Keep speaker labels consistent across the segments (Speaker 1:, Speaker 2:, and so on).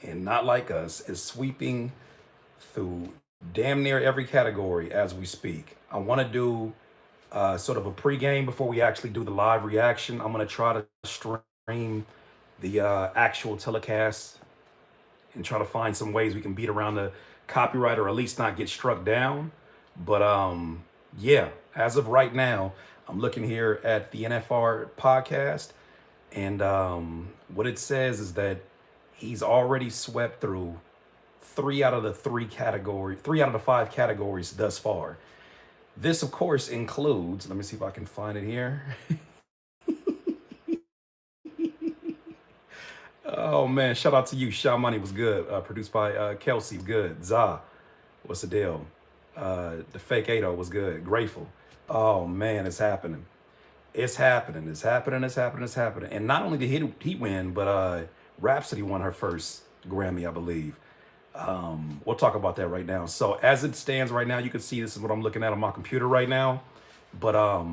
Speaker 1: and Not Like Us is sweeping through damn near every category as we speak. I want to do sort of a pregame before we actually do the live reaction. I'm going to try to stream the actual telecast and try to find some ways we can beat around the copyright or at least not get struck down. But yeah, as of right now, I'm looking here at the NFR podcast, and what it says is that he's already swept through three out of the five categories thus far. This, of course, includes, let me see if I can find it here. Oh man, shout out to you. Shaw Money was good. Produced by Kelsey, good. Za, what's the deal? The Fake Ado was good. Grateful. Oh man, it's happening. It's happening. It's happening. It's happening. It's happening. And not only did he win, but Rhapsody won her first Grammy, I believe. We'll talk about that right now. So as it stands right now, you can see this is what I'm looking at on my computer right now. But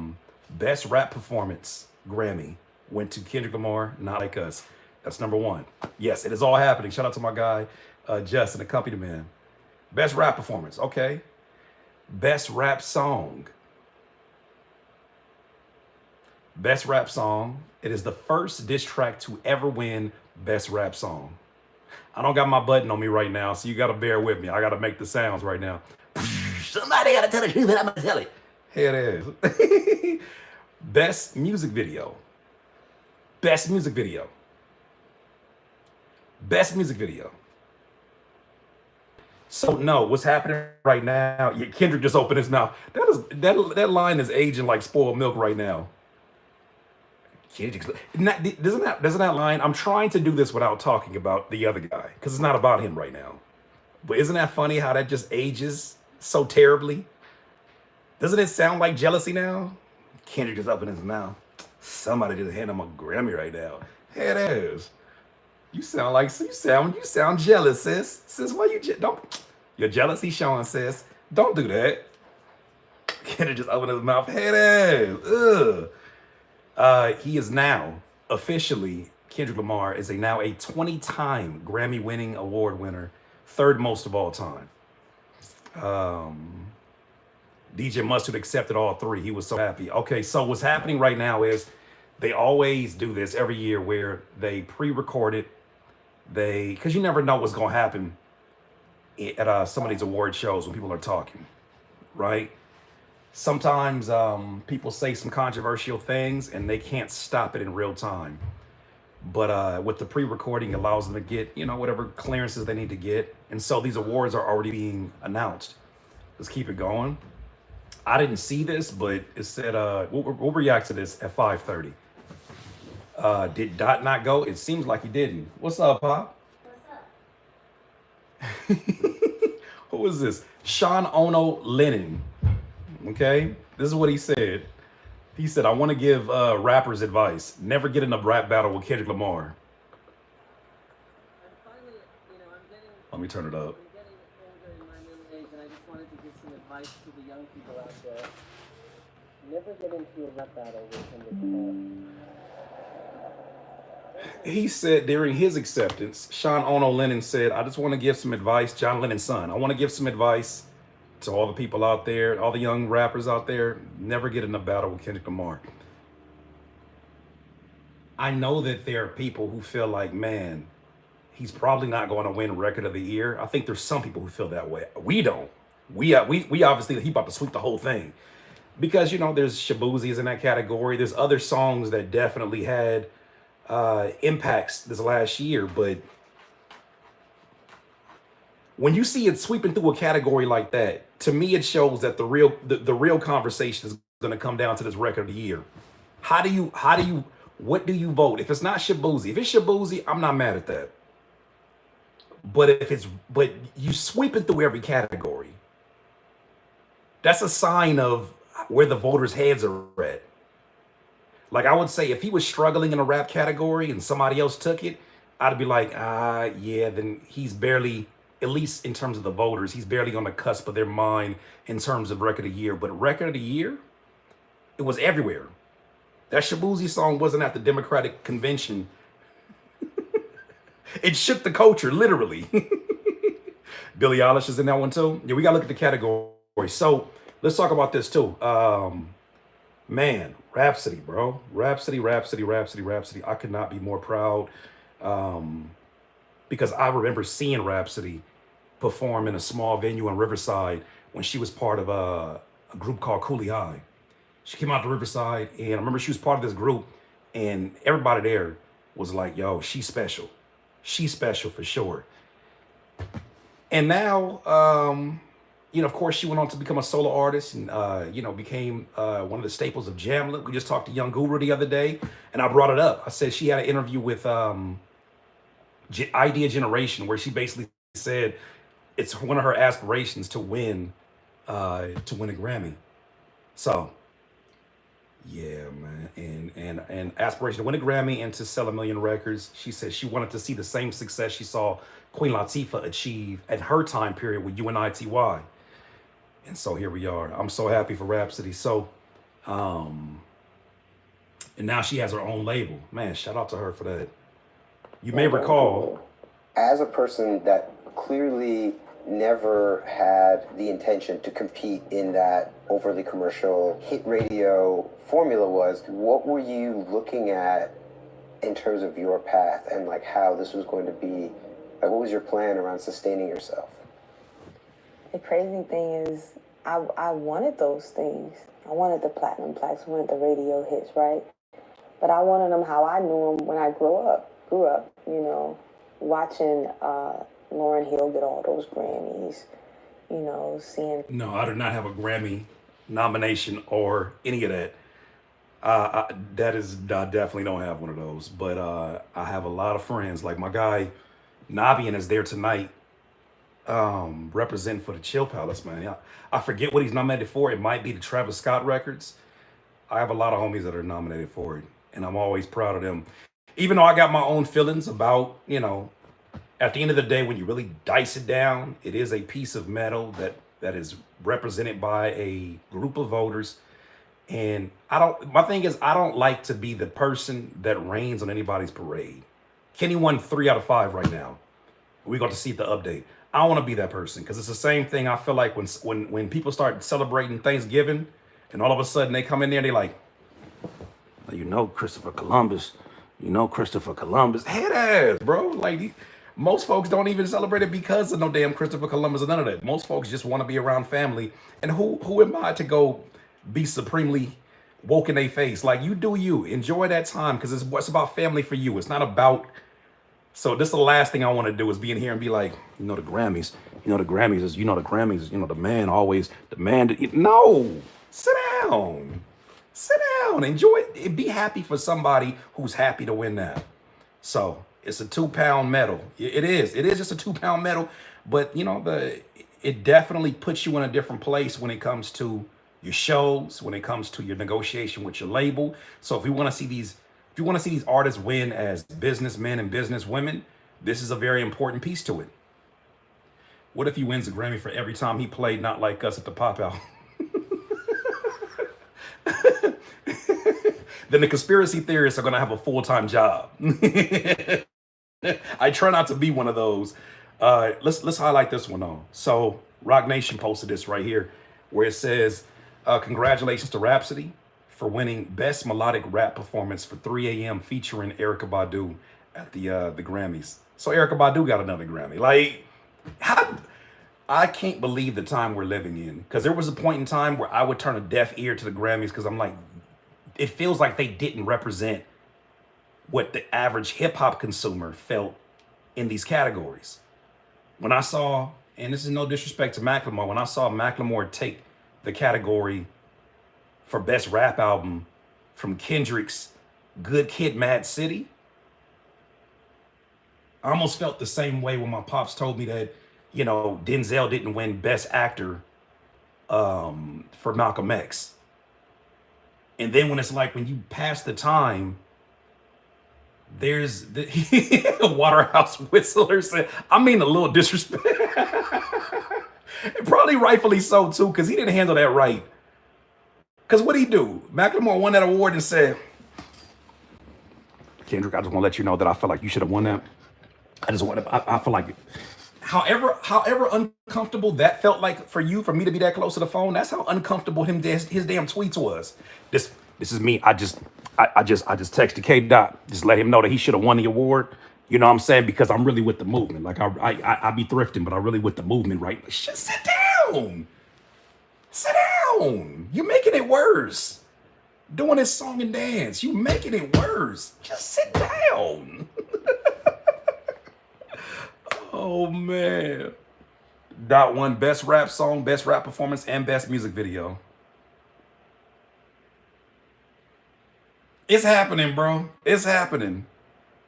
Speaker 1: best rap performance Grammy went to Kendrick Lamar, Not Like Us. That's number one. Yes, it is all happening. Shout out to my guy, Justin, the company man. Best rap performance. Okay. Best rap song. Best rap song. It is the first diss track to ever win best rap song. I don't got my button on me right now, so you got to bear with me. I got to make the sounds right now. Somebody got to tell the truth, and I'm going to tell it. Here it is. Best music video. Best music video. Best music video. So no, what's happening right now? Yeah, Kendrick just opened his mouth. That line is aging like spoiled milk right now. Kendrick, doesn't that line? I'm trying to do this without talking about the other guy because it's not about him right now. But isn't that funny how that just ages so terribly? Doesn't it sound like jealousy now? Kendrick just opened his mouth. Somebody just handed him a Grammy right now. Here it is. You sound jealous, sis. Sis, why don't? Your jealousy showing, sis. Don't do that. Kendrick just opened his mouth. Here it is. Ugh. He is now officially, Kendrick Lamar is now a 20-time Grammy-winning award winner, third most of all time. DJ Mustard accepted all three. He was so happy. Okay, so what's happening right now is they always do this every year where they pre-record it. Because you never know what's going to happen at some of these award shows when people are talking, right? Sometimes people say some controversial things and they can't stop it in real time. But with the pre-recording, it allows them to get, whatever clearances they need to get. And so these awards are already being announced. Let's keep it going. I didn't see this, but it said, we'll react to this at 5:30. Did Dot not go? It seems like he didn't. What's up, Pop? Who is this? Sean Ono Lennon. Okay, this is what he said. He said, I want to give rappers advice. Never get in a rap battle with Kendrick Lamar.
Speaker 2: Finally,
Speaker 1: Let me turn it up.
Speaker 2: I'm getting older in my middle age, and I just wanted to give some advice to the young people out there. Never get into a rap battle with Kendrick Lamar.
Speaker 1: He said during his acceptance, Sean Ono Lennon said, I just want to give some advice, John Lennon's son. I want to give some advice to all the people out there, all the young rappers out there. Never get in a battle with Kendrick Lamar. I know that there are people who feel like, man, he's probably not going to win Record of the Year. I think there's some people who feel that way. We don't. We obviously, he about to sweep the whole thing. Because, there's Shabuzi's in that category. There's other songs that definitely had impacts this last year, but when you see it sweeping through a category like that, to me it shows that the real conversation is going to come down to this Record of the Year. What do you vote? If it's not Shabuzi, if it's Shabuzi, I'm not mad at that. But but you sweep it through every category, that's a sign of where the voters' heads are at. Like I would say, if he was struggling in a rap category and somebody else took it, I'd be like, yeah, then he's barely, at least in terms of the voters, he's barely on the cusp of their mind in terms of Record of the Year. But Record of the Year, it was everywhere. That Shabuzi song wasn't at the Democratic convention It shook the culture, literally. Billie Eilish is in that one too. Yeah, we gotta look at the category. So let's talk about this too. Man, Rhapsody, bro. Rhapsody, Rhapsody, Rhapsody, Rhapsody. I could not be more proud. Um, because I remember seeing Rhapsody perform in a small venue in Riverside when she was part of a group called Cooley High. She came out to Riverside, and I remember she was part of this group, and everybody there was like, yo, she's special. She's special for sure. And now, of course, she went on to become a solo artist and, became one of the staples of Jamlet. We just talked to Young Guru the other day, and I brought it up. I said she had an interview with Idea Generation where she basically said it's one of her aspirations to win a Grammy. So, yeah, man, and aspiration to win a Grammy and to sell 1 million records. She said she wanted to see the same success she saw Queen Latifah achieve at her time period with UNITY. And so here we are. I'm so happy for Rhapsody. So, and now she has her own label. Man, shout out to her for that. You may recall,
Speaker 3: as a person that clearly never had the intention to compete in that overly commercial hit radio formula, what were you looking at in terms of your path and like how this was going to be? Like, what was your plan around sustaining yourself?
Speaker 4: The crazy thing is, I wanted those things. I wanted the platinum plaques, I wanted the radio hits, right? But I wanted them how I knew them when I grew up, watching Lauryn Hill get all those Grammys, seeing...
Speaker 1: No, I do not have a Grammy nomination or any of that. I definitely don't have one of those. But I have a lot of friends, like my guy Nabian is there tonight, representing for the Chill Palace, man. I forget what he's nominated for. It might be the Travis Scott records. I have a lot of homies that are nominated for it, and I'm always proud of them. Even though I got my own feelings about, at the end of the day, when you really dice it down, it is a piece of metal that is represented by a group of voters. And my thing is, I don't like to be the person that rains on anybody's parade. Kenny won 3 out of 5 right now. We're going to see the update. I don't want to be that person, because it's the same thing. I feel like when people start celebrating Thanksgiving and all of a sudden they come in there, they like, Christopher Columbus, Christopher Columbus. Head ass, bro. Like, most folks don't even celebrate it because of no damn Christopher Columbus or none of that. Most folks just want to be around family. And who am I to go be supremely woke in their face? Like, you do you. Enjoy that time, because it's what's about family for you. It's not about... So this is the last thing I want to do, is be in here and be like, the Grammys. The Grammys is, the man always, the man... No! Sit down. Sit down. Enjoy it. Be happy for somebody who's happy to win that. So it's a 2-pound medal. It is. It is just a 2-pound medal. But, it definitely puts you in a different place when it comes to your shows, when it comes to your negotiation with your label. So if you want to see these artists win as businessmen and businesswomen, this is a very important piece to it. What if he wins a Grammy for every time he played Not Like Us at the Pop Out? Then the conspiracy theorists are going to have a full-time job. I try not to be one of those. Let's highlight this one though. So Rock Nation posted this right here, where it says, congratulations to Rhapsody for winning Best Melodic Rap Performance for 3 a.m. featuring Erykah Badu at the Grammys. So Erykah Badu got another Grammy. Like, I can't believe the time we're living in. Because there was a point in time where I would turn a deaf ear to the Grammys, because I'm like, it feels like they didn't represent what the average hip-hop consumer felt in these categories. When I saw, and this is no disrespect to Macklemore, when I saw Macklemore take the category for Best Rap Album from Kendrick's Good Kid, Mad City, I almost felt the same way when my pops told me that, Denzel didn't win Best Actor for Malcolm X. And then when it's like, when you pass the time, there's the Waterhouse Whistler said, I mean, a little disrespect. Probably rightfully so too, because he didn't handle that right. Because what'd he do? Macklemore won that award and said, Kendrick, I just want to let you know that I feel like you should have won that. I just want to. I feel like, however uncomfortable that felt like for you, for me to be that close to the phone. That's how uncomfortable his damn tweets was. This is me. I just texted K Dot. Just let him know that he should have won the award. You know what I'm saying? Because I'm really with the movement. Like I be thrifting, but I really with the movement, right? Shit, sit down. Sit down. You making it worse. Doing this song and dance. You making it worse. Just sit down. Oh man. Dot won best rap song, best rap performance, and best music video. It's happening, bro. It's happening.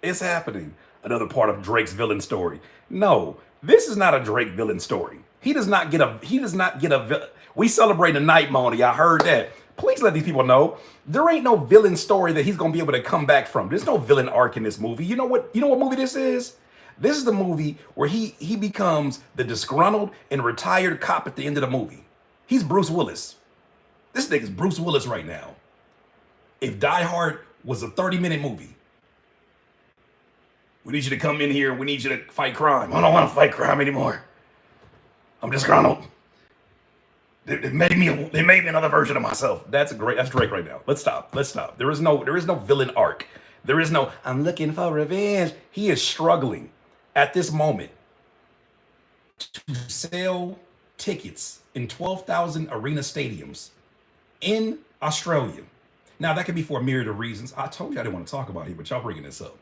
Speaker 1: It's happening. Another part of Drake's villain story. No, this is not a Drake villain story. He does not get a. We celebrate a night, Moni. I heard that. Please let these people know there ain't no villain story that he's gonna be able to come back from. There's no villain arc in this movie. You know what? You know what movie this is? This is the movie where he becomes the disgruntled and retired cop at the end of the movie. He's Bruce Willis. This nigga's Bruce Willis right now. If Die Hard was a 30-minute movie, we need you to come in here. We need you to fight crime. I don't want to fight crime anymore. I'm disgruntled. They made me another version of myself. That's Drake right now. Let's stop. There is no villain arc. There is no I'm looking for revenge. He is struggling at this moment to sell tickets in 12,000 arena stadiums in Australia. Now that could be for a myriad of reasons. I told you I didn't want to talk about it, but y'all bringing this up.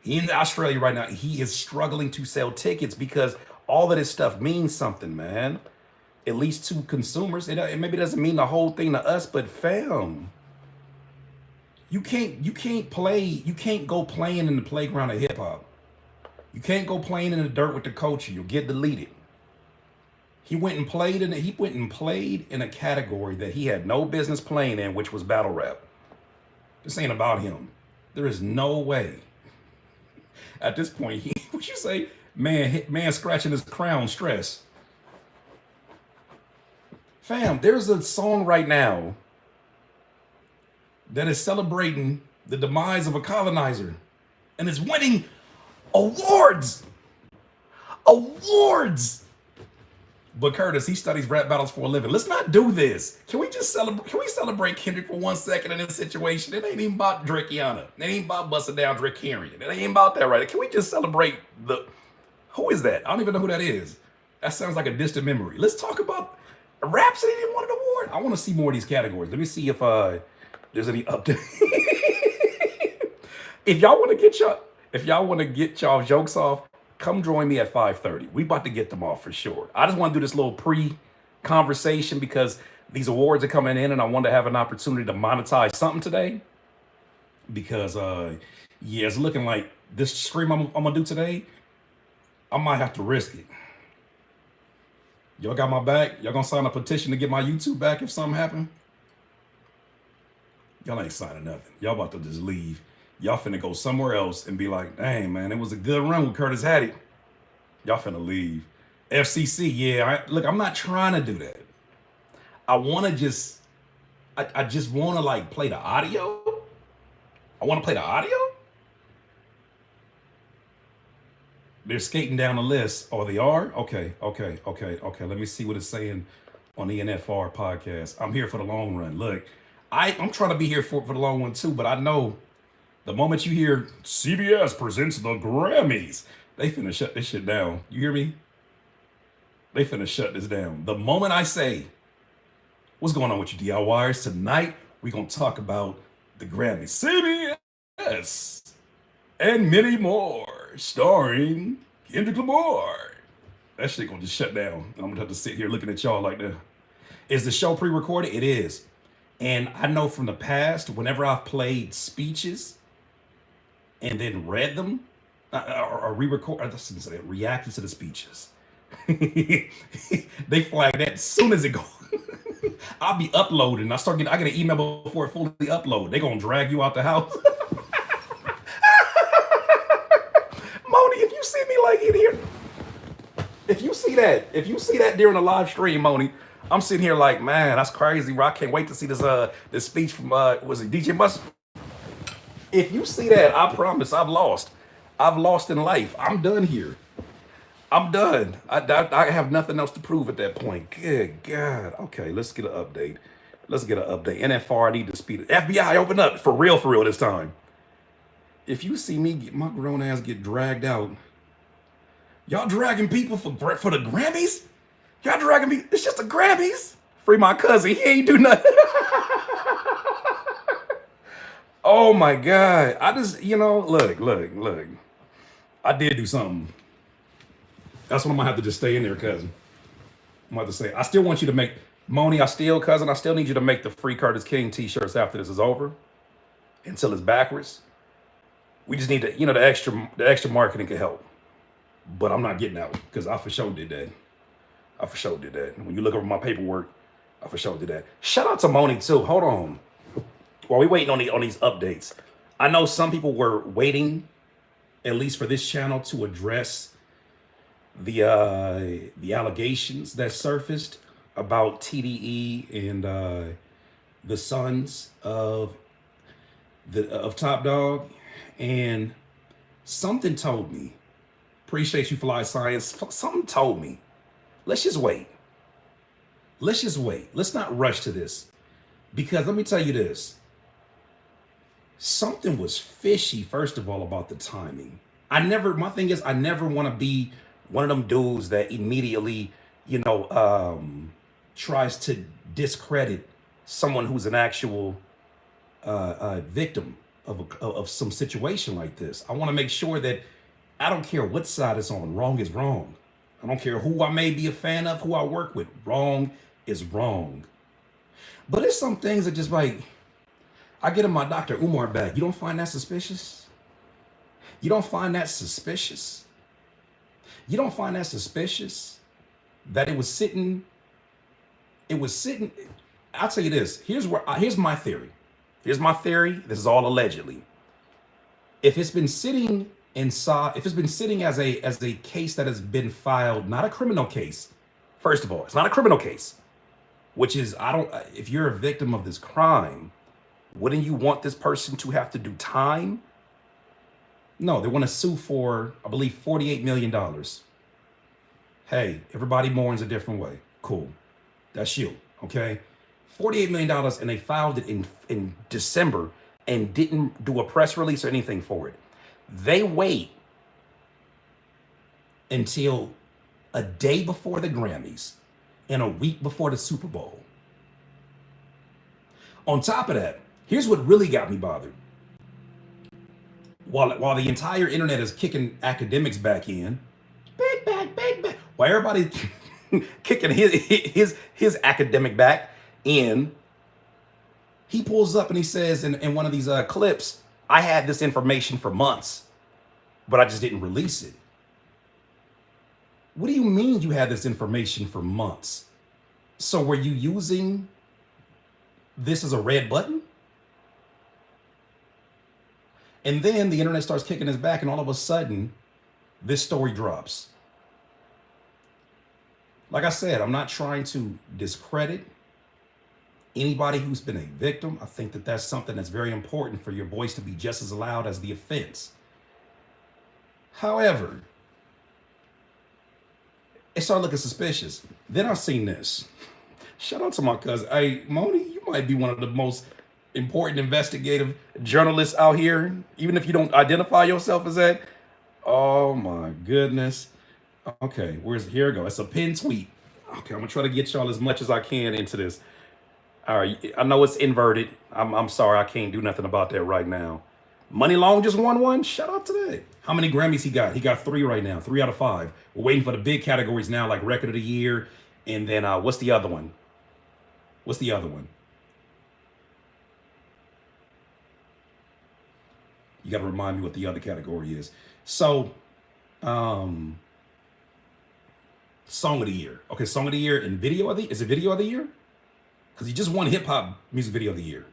Speaker 1: He in Australia right now. He is struggling to sell tickets because all of this stuff means something, man. At least to consumers. It maybe doesn't mean the whole thing to us, but fam, you can't go playing in the playground of hip hop. You can't go playing in the dirt with the culture. You'll get deleted. He went and played in a category that he had no business playing in, which was battle rap. This ain't about him. There is no way. At this point, what you say, man scratching his crown stress. Fam, there's a song right now that is celebrating the demise of a colonizer and is winning awards. Awards. But Curtis, he studies rap battles for a living. Let's not do this. Can we celebrate Kendrick for 1 second in this situation? It ain't even about Drakeana. It ain't about busting down Drakarian. It ain't about that, right? Can we just celebrate who is that? I don't even know who that is. That sounds like a distant memory. Let's talk about Rhapsody didn't win an award. I want to see more of these categories. Let me see if there's any update. If y'all want to get y'all jokes off, come join me at 5:30. We about to get them off for sure. I just want to do this little pre-conversation because these awards are coming in and I want to have an opportunity to monetize something today. Because yeah, it's looking like this stream I'm gonna do today, I might have to risk it. Y'all got my back? Y'all gonna sign a petition to get my YouTube back if something happen? Y'all ain't signing nothing. Y'all about to just leave. Y'all finna go somewhere else and be like, dang, man, it was a good run with Curtis Hattie. Y'all finna leave. FCC, yeah, look, I'm not trying to do that. I just want to like play the audio. I want to play the audio. They're skating down the list. Oh, they are? Okay. Let me see what it's saying on the NFR podcast. I'm here for the long run. Look, I'm trying to be here for the long one too, but I know the moment you hear CBS presents the Grammys, they finna shut this shit down. You hear me? They finna shut this down. The moment I say, what's going on with you DIYers? Tonight, we're going to talk about the Grammys. CBS and many more, starring Kendrick Lamar. That shit gonna just shut down. I'm gonna have to sit here looking at y'all like that. Is the show pre-recorded? It is. And I know from the past, whenever I've played speeches and then read them, or re-record, I shouldn't say that, reacted to the speeches. They flag that as soon as it goes. I'll be uploading. I get an email before it fully upload. They gonna drag you out the house. Moni, if you see me like in here, if you see that during the live stream, Moni, I'm sitting here like, man, that's crazy, bro. I can't wait to see this speech from was it DJ Must. If you see that, I promise I've lost. I've lost in life. I'm done here. I'm done. I have nothing else to prove at that point. Good God. Okay, let's get an update. Let's get an update. NFR, I need to speed it. FBI, open up. For real this time. If you see me get my grown ass get dragged out, y'all dragging people for the Grammys? Y'all dragging me? It's just the Grammys. Free my cousin. He ain't do nothing. Oh my God. I just, look. I did do something. That's what I'm gonna have to just stay in there, cousin. I'm gonna have to say, I still want you to make, Moni, I still need you to make the Free Curtis King t-shirts after this is over. Until it's backwards. We just need to, the extra marketing can help. But I'm not getting out, because I for sure did that. When you look over my paperwork, I for sure did that. Shout out to Moni too. Hold on. While we waiting on these updates, I know some people were waiting, at least for this channel, to address the allegations that surfaced about TDE and the sons of Top Dog, and something told me, appreciate you Fly Science, something told me, let's just wait. Let's not rush to this, because let me tell you this, something was fishy, first of all, about the timing. My thing is, I never want to be one of them dudes that immediately, tries to discredit someone who's an actual victim of some situation like this. I want to make sure that I don't care what side it's on. Wrong is wrong. I don't care who I may be a fan of, who I work with. Wrong is wrong. But there's some things that just like, I get in my Dr. Umar bag. You don't find that suspicious? You don't find that suspicious? You don't find that suspicious that it was sitting, I'll tell you this, here's my theory. Here's my theory. This is all allegedly. If it's been sitting inside, if it's been sitting as a case that has been filed, not a criminal case. First of all, it's not a criminal case, which is, if you're a victim of this crime, wouldn't you want this person to have to do time? No, they want to sue for, I believe, $48 million. Hey, everybody mourns a different way. Cool. That's you, okay? $48 million, and they filed it in December and didn't do a press release or anything for it. They wait until a day before the Grammys and a week before the Super Bowl. On top of that, here's what really got me bothered. While the entire internet is kicking academics back in, big back, while everybody kicking his academic back in, he pulls up and he says in one of these clips, I had this information for months, but I just didn't release it. What do you mean you had this information for months? So were you using this as a red button? And then the internet starts kicking his back, and all of a sudden, this story drops. Like I said, I'm not trying to discredit anybody who's been a victim. I think that that's something that's very important for your voice to be just as loud as the offense. However, it started looking suspicious. Then I seen this. Shout out to my cousin. Hey, Moni, you might be one of the most important investigative journalists out here, even if you don't identify yourself as that. Oh my goodness. Okay, here we go. It's a pinned tweet. Okay, I'm gonna try to get y'all as much as I can into this. All right, I know it's inverted. I'm sorry, I can't do nothing about that right now. Money Long just won one. Shout out to that. How many Grammys he got? He got 3 right now, 3 out of 5. We're waiting for the big categories now, like Record of the Year, and then what's the other one? You got to remind me what the other category is. So, Song of the Year. Okay, Song of the Year and Video of the, is it Video of the Year? Because he just won Hip Hop Music Video of the Year.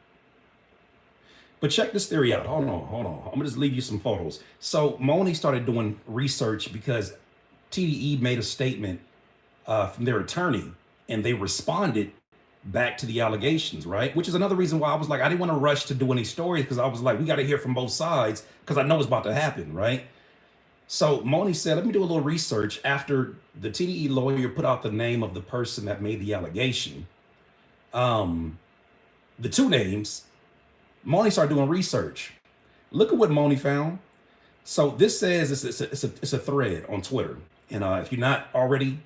Speaker 1: But check this theory out. Hold on. I'm gonna just leave you some photos. So Moni started doing research because TDE made a statement from their attorney, and they responded back to the allegations, right? Which is another reason why I was like, I didn't want to rush to do any stories, because I was like, we got to hear from both sides, because I know it's about to happen, right? So Moni said, let me do a little research. After the TDE lawyer put out the name of the person that made the allegation, the two names, Moni started doing research. Look at what Moni found. So this says it's a thread on Twitter. And if you're not already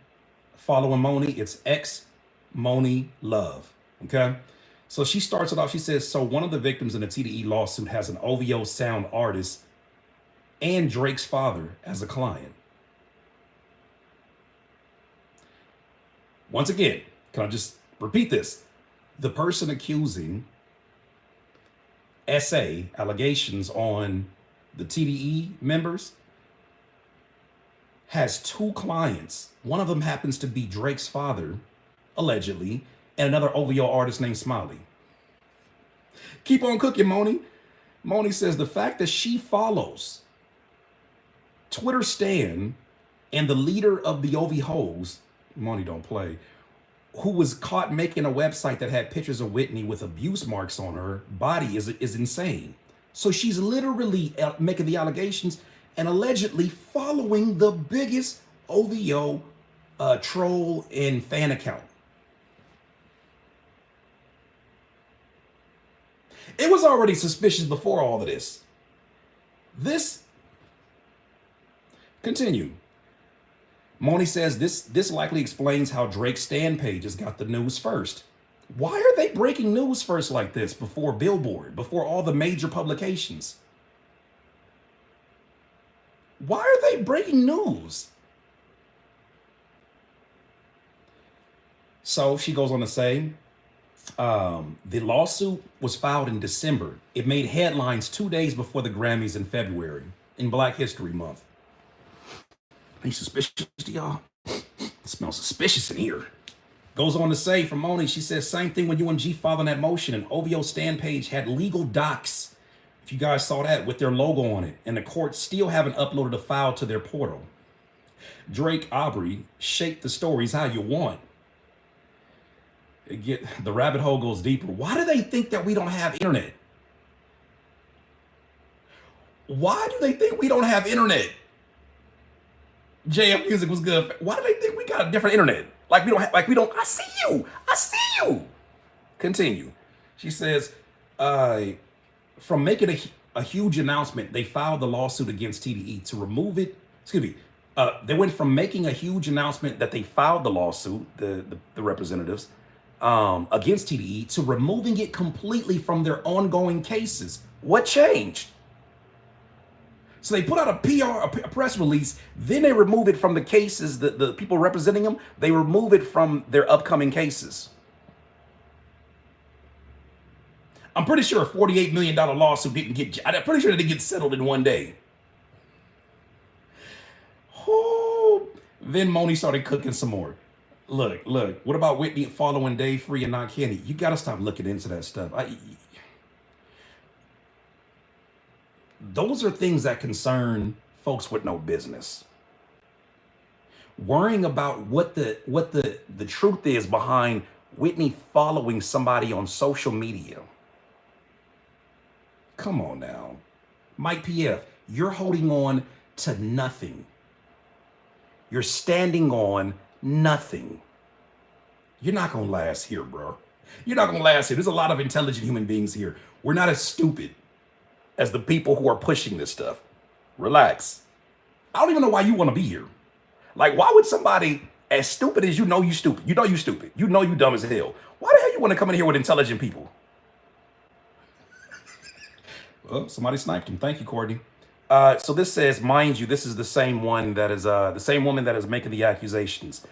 Speaker 1: following Moni, it's X Moni Love. Okay. So she starts it off. She says, so one of the victims in the TDE lawsuit has an OVO sound artist and Drake's father as a client. Once again, can I just repeat this? The person accusing SA allegations on the TDE members has two clients. One of them happens to be Drake's father, allegedly, and another OVO artist named Smiley. Keep on cooking, Moni. Moni says the fact that she follows Twitter Stan and the leader of the OVHOs, Moni don't play, who was caught making a website that had pictures of Whitney with abuse marks on her body is insane. So she's literally making the allegations and allegedly following the biggest OVO troll and fan account. It was already suspicious before all of this. This, continue. Moni says this likely explains how Drake's Stan pages got the news first. Why are they breaking news first like this before Billboard, before all the major publications? Why are they breaking news? So she goes on to say, the lawsuit was filed in December. It made headlines 2 days before the Grammys in February, in Black History Month. Ain't suspicious to y'all? It smells suspicious in here. Goes on to say from Moni, she says, same thing when UMG filed on that motion. An OVO Stan page had legal docs, if you guys saw that, with their logo on it. And the courts still haven't uploaded a file to their portal. Drake Aubrey, shape the stories how you want. The rabbit hole goes deeper. Why do they think that we don't have internet? Why do they think we don't have internet? JF Music was good. Why do they think we got a different internet? Like we don't, I see you. I see you. Continue. She says, from making a huge announcement, they filed the lawsuit against TDE to remove it. Excuse me. They went from making a huge announcement that they filed the lawsuit, the representatives, against TDE, to removing it completely from their ongoing cases. What changed? So they put out a press release, then they remove it from the cases, the people representing them, they remove it from their upcoming cases. I'm pretty sure a $48 million lawsuit I'm pretty sure it didn't get settled in one day. Oh, then Moni started cooking some more. Look, what about Whitney following Dave Free and not Kenny? You got to stop looking into that stuff. Those are things that concern folks with no business. Worrying about what the truth is behind Whitney following somebody on social media. Come on now. Mike PF, you're holding on to nothing. You're standing on nothing. You're not going to last here, bro. You're not going to last here. There's a lot of intelligent human beings here. We're not as stupid as the people who are pushing this stuff. Relax. I don't even know why you want to be here. Like, why would somebody as stupid as you know you stupid? You know you stupid. You know you dumb as hell. Why the hell you want to come in here with intelligent people? Well, somebody sniped him. Thank you, Courtney. So this says, mind you, this is the same one that is the same woman that is making the accusations.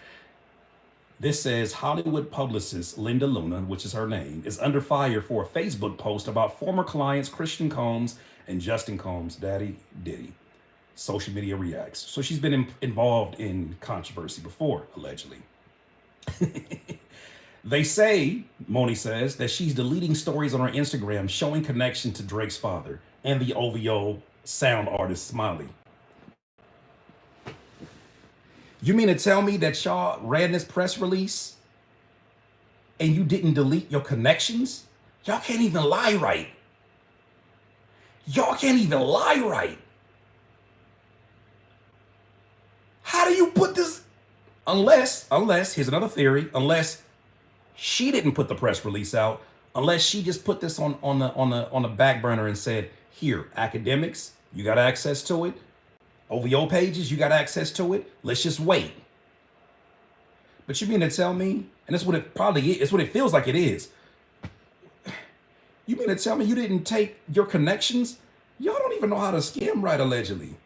Speaker 1: This says Hollywood publicist Linda Luna, which is her name, is under fire for a Facebook post about former clients Christian Combs and Justin Combs' daddy Diddy. Social media reacts. So she's been involved in controversy before, allegedly. They say, Moni says, that she's deleting stories on her Instagram showing connection to Drake's father and the OVO sound artist Smiley. You mean to tell me that y'all ran this press release and you didn't delete your connections? Y'all can't even lie right. Y'all can't even lie right. do you put this? Unless, here's another theory, unless she didn't put the press release out, unless she just put this on the back burner and said, here, academics, you got access to it. OVO pages, you got access to it. Let's just wait. But you mean to tell me, and that's what it probably is, it's what it feels like it is. You mean to tell me you didn't take your connections? Y'all don't even know how to scam right, allegedly.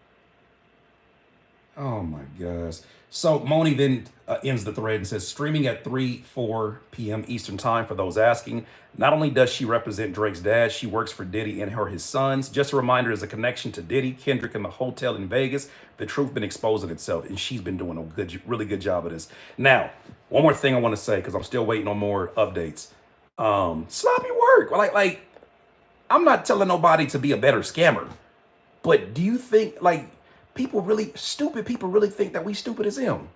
Speaker 1: Oh my gosh. So Moni then ends the thread and says, streaming at 4 p.m. Eastern time for those asking. Not only does she represent Drake's dad, she works for Diddy and his sons. Just a reminder, there's a connection to Diddy, Kendrick, and the hotel in Vegas. The truth been exposing itself, and she's been doing a really good job of this. Now, one more thing I want to say, because I'm still waiting on more updates. Sloppy work. Like, I'm not telling nobody to be a better scammer, but do you think, like, stupid people really think that we stupid as him?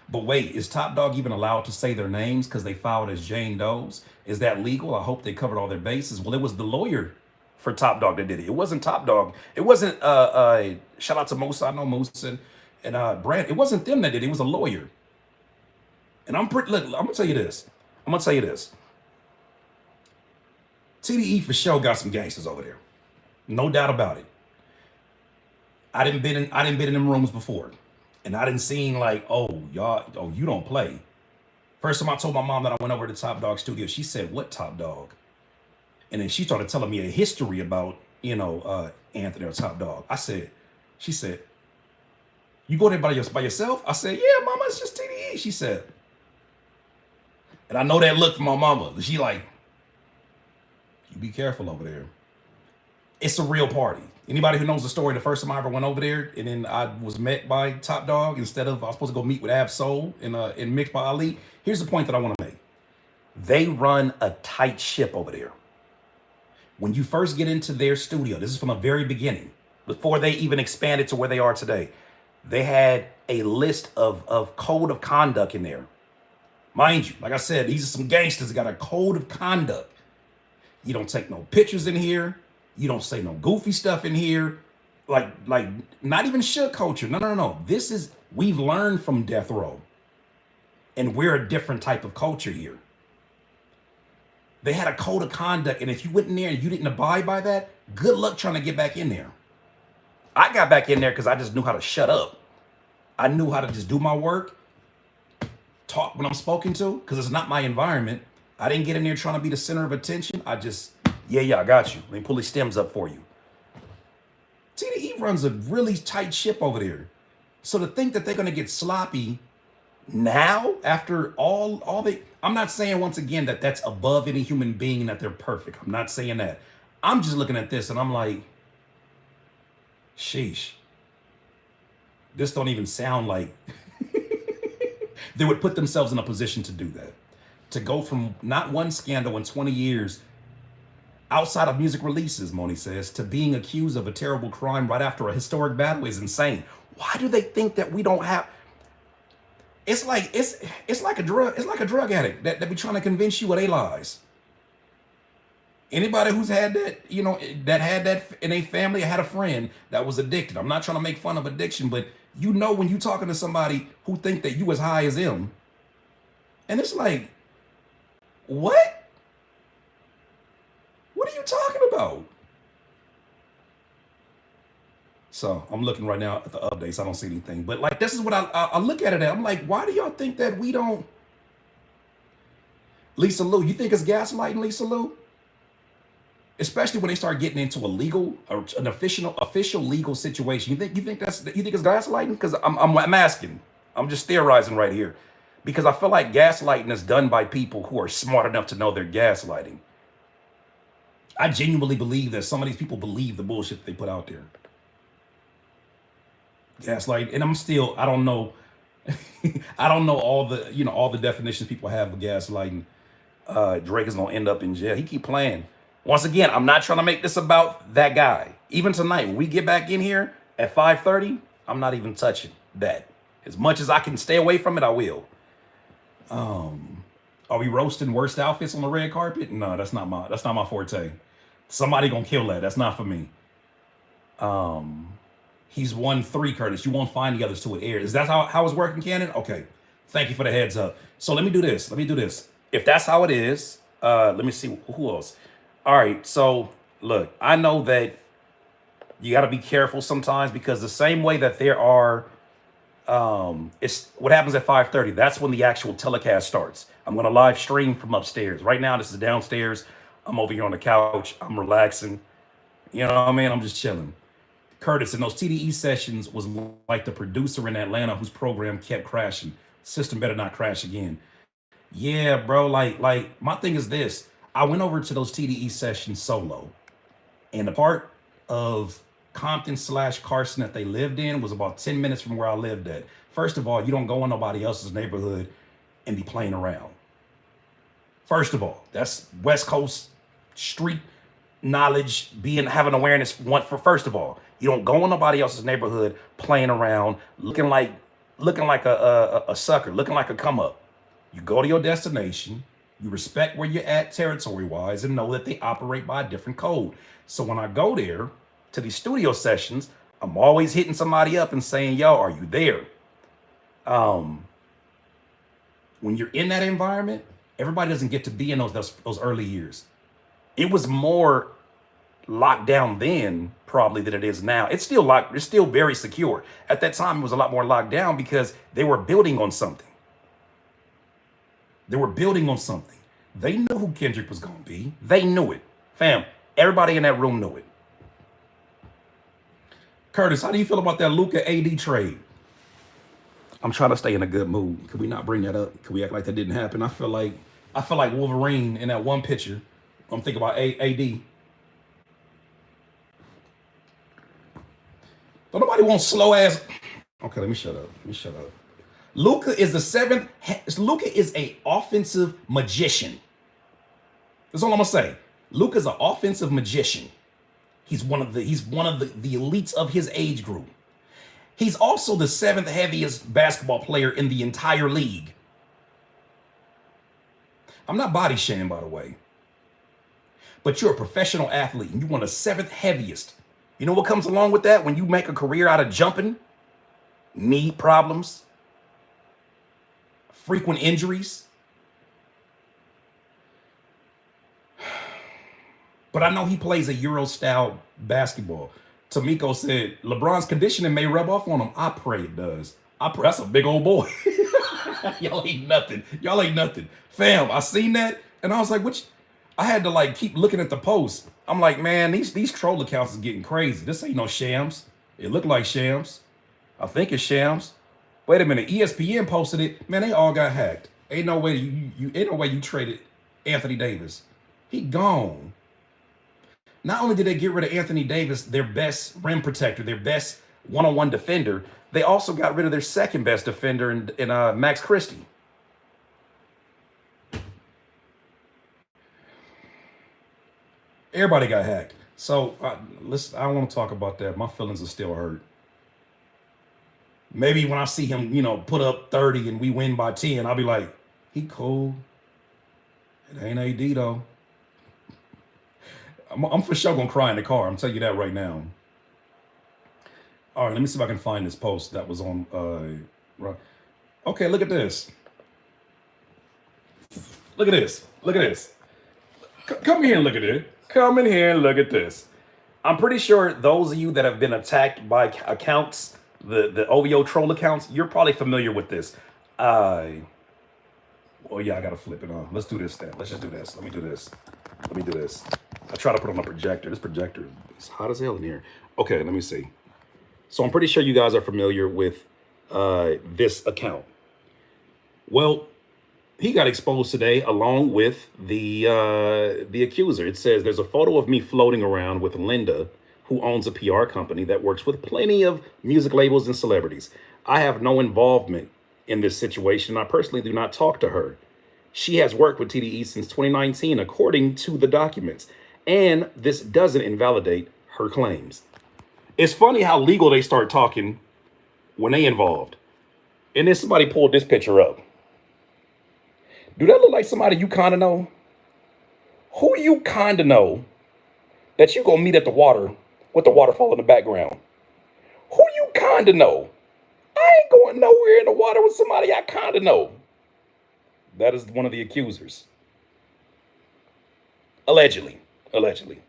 Speaker 1: But wait, is Top Dog even allowed to say their names because they filed as Jane Doe's? Is that legal? I hope they covered all their bases. Well, it was the lawyer for Top Dog that did it. It wasn't Top Dog. It wasn't, shout out to Musa, I know Musa, and Brad. It wasn't them that did it. It was a lawyer. And look, I'm going to tell you this. TDE for sure got some gangsters over there. No doubt about it. I didn't been in them rooms before. And I didn't seen like, you don't play. First time I told my mom that I went over to Top Dog studio, she said, what Top Dog? And then she started telling me a history about, Anthony or Top Dog. She said, you go there by yourself? I said, yeah, mama, it's just TDE. She said, and I know that look from my mama. She like, you be careful over there. It's a real party. Anybody who knows the story, the first time I ever went over there, and then I was met by Top Dog instead of I was supposed to go meet with Ab Soul and mixed by Ali. Here's the point that I want to make. They run a tight ship over there. When you first get into their studio, this is from the very beginning, before they even expanded to where they are today, they had a list of code of conduct in there. Mind you, like I said, these are some gangsters that got a code of conduct. You don't take no pictures in here. You don't say no goofy stuff in here. Like not even shook culture. No. We've learned from Death Row. And we're a different type of culture here. They had a code of conduct, and if you went in there and you didn't abide by that, good luck trying to get back in there. I got back in there because I just knew how to shut up. I knew how to just do my work, talk when I'm spoken to, because it's not my environment. I didn't get in there trying to be the center of attention. I just, I got you. Let me pull these stems up for you. TDE runs a really tight ship over there. So to think that they're going to get sloppy now after all they, I'm not saying once again that that's above any human being, that they're perfect. I'm not saying that. I'm just looking at this and I'm like, sheesh. This don't even sound like they would put themselves in a position to do that. To go from not one scandal in 20 years outside of music releases, Moni says, to being accused of a terrible crime right after a historic battle is insane. Why do they think that we don't have? It's like a drug addict that be trying to convince you of their lies. Anybody who's had that, that had that in a family, had a friend that was addicted. I'm not trying to make fun of addiction, but when you're talking to somebody who think that you as high as them, and it's like, what? What are you talking about? So I'm looking right now at the updates. I don't see anything. But like, this is what I look at it at. I'm like, why do y'all think that we don't? Lisa Lou, you think it's gaslighting, Lisa Lou? Especially when they start getting into a legal or an official legal situation. You think it's gaslighting? Because I'm asking. I'm just theorizing right here. Because I feel like gaslighting is done by people who are smart enough to know they're gaslighting. I genuinely believe that some of these people believe the bullshit they put out there. Gaslight, and I don't know. I don't know all the definitions people have of gaslighting. Drake is gonna end up in jail. He keep playing. Once again, I'm not trying to make this about that guy. Even tonight, when we get back in here at 5:30, I'm not even touching that. As much as I can stay away from it, I will. Are we roasting worst outfits on the red carpet? No, that's not my forte. Somebody gonna kill that. That's not for me. He's won 3, Curtis. You won't find the others till it airs. Is that how it's working, Cannon? Okay. Thank you for the heads up. So let me do this. Let me do this. If that's how it is, let me see who else. All right. So look, I know that you got to be careful sometimes because the same way that there are, it's what happens at 5:30. That's when the actual telecast starts. I'm going to live stream from upstairs. Right now, this is downstairs. I'm over here on the couch. I'm relaxing. You know what I mean? I'm just chilling. Curtis, in those TDE sessions, was like the producer in Atlanta whose program kept crashing. System better not crash again. Yeah, bro. Like my thing is this. I went over to those TDE sessions solo, and the part of Compton/Carson that they lived in was about 10 minutes from where I lived at. First of all, you don't go in nobody else's neighborhood and be playing around. First of all, that's West Coast street knowledge, having awareness. First of all, you don't go in nobody else's neighborhood playing around, looking like a sucker, looking like a come up. You go to your destination, you respect where you're at territory wise, and know that they operate by a different code. So when I go there to these studio sessions, I'm always hitting somebody up and saying, yo, are you there? When you're in that environment, everybody doesn't get to be in those early years. It was more locked down then probably than it is now. It's still locked, it's still very secure. At that time, it was a lot more locked down because they were building on something. They were building on something. They knew who Kendrick was going to be. They knew it. Fam, everybody in that room knew it. Curtis, how do you feel about that Luka AD trade? I'm trying to stay in a good mood. Could we not bring that up? Could we act like that didn't happen? I feel like Wolverine in that one picture. I'm thinking about AD. Don't nobody want slow ass. Okay, let me shut up. Luka is the 7th. Luka is a offensive magician. That's all I'm gonna say. Luka's an offensive magician. He's one of the elites of his age group. He's also the 7th heaviest basketball player in the entire league. I'm not body shaming, by the way. But you're a professional athlete and you're one of the 7th heaviest. You know what comes along with that when you make a career out of jumping? Knee problems, frequent injuries. But I know he plays a Euro-style basketball. Tamiko said, LeBron's conditioning may rub off on him. I pray it does. That's a big old boy. Y'all ain't nothing. Fam, I seen that, and I was like, I had to like keep looking at the post. I'm like, man, these troll accounts is getting crazy. This ain't no shams. It looked like shams. I think it's shams. Wait a minute, ESPN posted it. Man, they all got hacked. Ain't no way you traded Anthony Davis. He gone. Not only did they get rid of Anthony Davis, their best rim protector, their best one-on-one defender, they also got rid of their second best defender in Max Christie. Everybody got hacked. So I don't want to talk about that. My feelings are still hurt. Maybe when I see him, put up 30 and we win by 10, I'll be like, he cool. It ain't AD though. I'm for sure gonna cry in the car. I'm telling you that right now. All right, let me see if I can find this post that was on. Right. Okay, look at this. Look at this. Come here and look at it. Come in here and look at this. I'm pretty sure those of you that have been attacked by accounts, the OVO troll accounts, you're probably familiar with this. Oh yeah, I gotta flip it on. Let's do this then. Let's just do this. Let me do this. I try to put on a projector. This projector is hot as hell in here. Okay, let me see. So I'm pretty sure you guys are familiar with this account. Well, he got exposed today along with the accuser. It says there's a photo of me floating around with Linda, who owns a PR company that works with plenty of music labels and celebrities. I have no involvement in this situation. I personally do not talk to her. She has worked with TDE since 2019, according to the documents. And this doesn't invalidate her claims. It's funny how legal they start talking when they involved. And then somebody pulled this picture up. Do that look like somebody you kind of know? Who you kind of know that you gonna meet at the water with the waterfall in the background? Who kind of know. I ain't going nowhere in the water with somebody I kind of know. That is one of the accusers. Allegedly. Allegedly.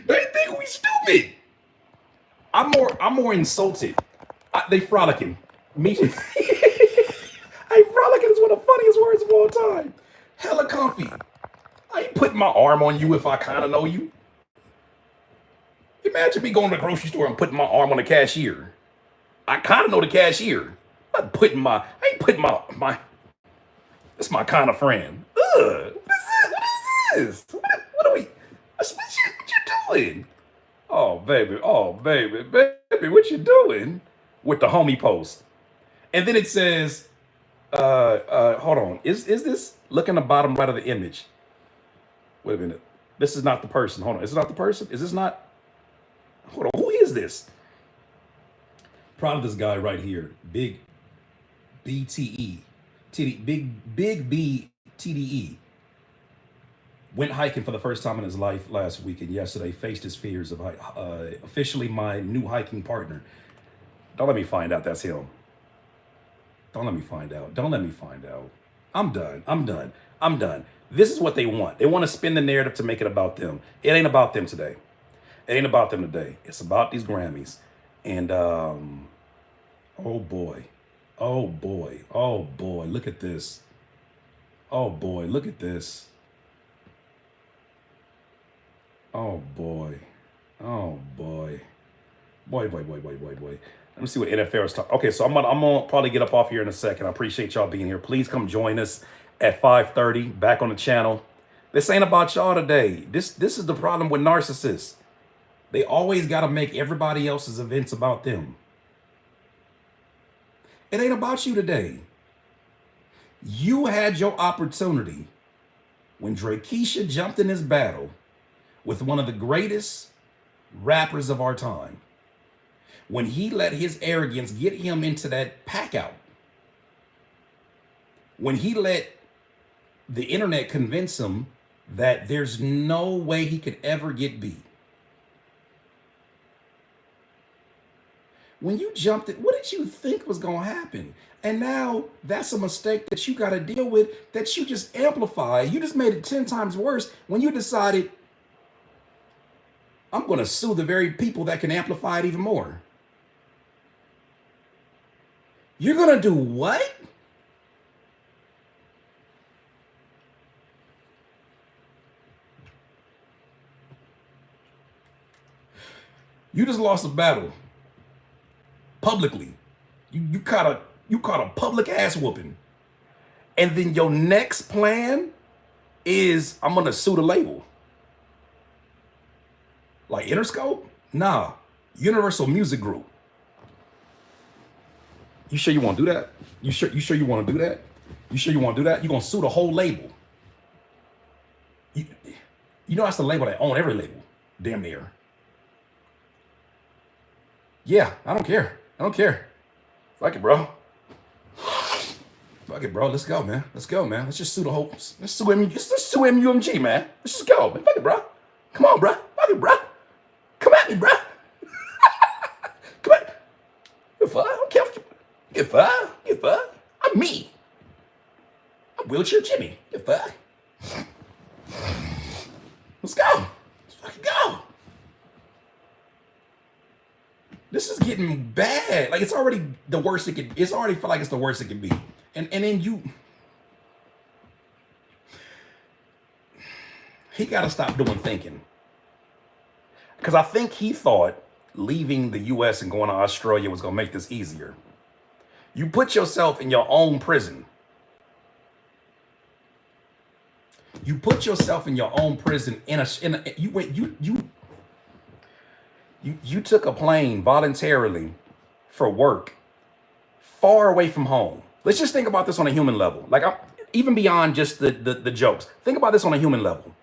Speaker 1: They think we stupid. I'm more insulted. They frolicking. Me. Hey, frolicking is one of the funniest words of all time. Hella comfy. I ain't putting my arm on you if I kind of know you. Imagine me going to the grocery store and putting my arm on the cashier. I kind of know the cashier. I ain't putting my that's my kind of friend. Ugh, what is this? What are we, what you doing? Oh, baby, what you doing? With the homie post. And then it says, hold on, is this, look in the bottom right of the image. Wait a minute. This is not the person. Hold on, is it not the person? Is this not, hold on, who is this? Proud of this guy right here. Big BTE. Big B TDE. Went hiking for the first time in his life last week, and yesterday faced his fears of officially my new hiking partner. Don't let me find out that's him. Don't let me find out. Don't let me find out. I'm done. This is what they want. They want to spin the narrative to make it about them. It ain't about them today. It's about these Grammys. And oh boy, look at this. Oh boy, look at this. Oh boy. Boy. Let me see what NFL is talking. Okay, so I'm gonna probably get up off here in a second. I appreciate y'all being here. Please come join us at 5:30 back on the channel. This ain't about y'all today. This is the problem with narcissists. They always got to make everybody else's events about them. It ain't about you today. You had your opportunity when Drakesha jumped in this battle with one of the greatest rappers of our time. When he let his arrogance get him into that pack out. When he let the internet convince him that there's no way he could ever get beat. When you jumped it, what did you think was going to happen? And now that's a mistake that you got to deal with, that you just amplify. You just made it 10 times worse when you decided, I'm going to sue the very people that can amplify it even more. You're going to do what? You just lost a battle. Publicly. You caught a public ass whooping. And then your next plan is, I'm gonna sue the label. Like Interscope? Nah. Universal Music Group. You sure you want to do that? You sure you want to do that? You sure you want to do that? You're gonna sue the whole label. You know that's the label that own every label. Damn near. Yeah, I don't care. Fuck it, bro. Let's go, man. Let's just sue the whole. Let's sue MUMG, man. Let's just go, man. Fuck it, bro. Come on, bro. Fuck it, bro. Come at me, bro. Come at. If I don't care. If I'm me. I'm Wheelchair Jimmy. If I. Let's go. Let's fucking go. This is getting bad. Like, it's already the worst it could. It's already feel like it's the worst it could be. And then he got to stop doing thinking. Because I think he thought leaving the U.S. and going to Australia was going to make this easier. You put yourself in your own prison. You put yourself in your own prison You took a plane voluntarily for work far away from home. Let's just think about this on a human level. Like, even beyond just the jokes. Think about this on a human level.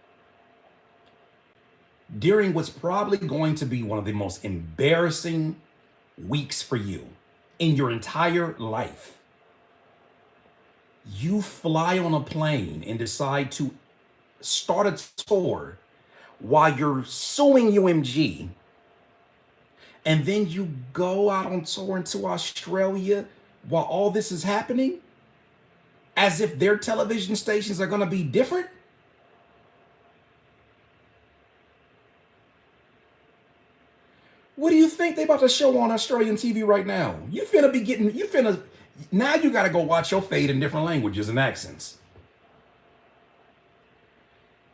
Speaker 1: During what's probably going to be one of the most embarrassing weeks for you in your entire life, you fly on a plane and decide to start a tour while you're suing UMG And then you go out on tour into Australia while all this is happening, as if their television stations are going to be different. What do you think they about to show on Australian TV right now? Now you got to go watch your fade in different languages and accents.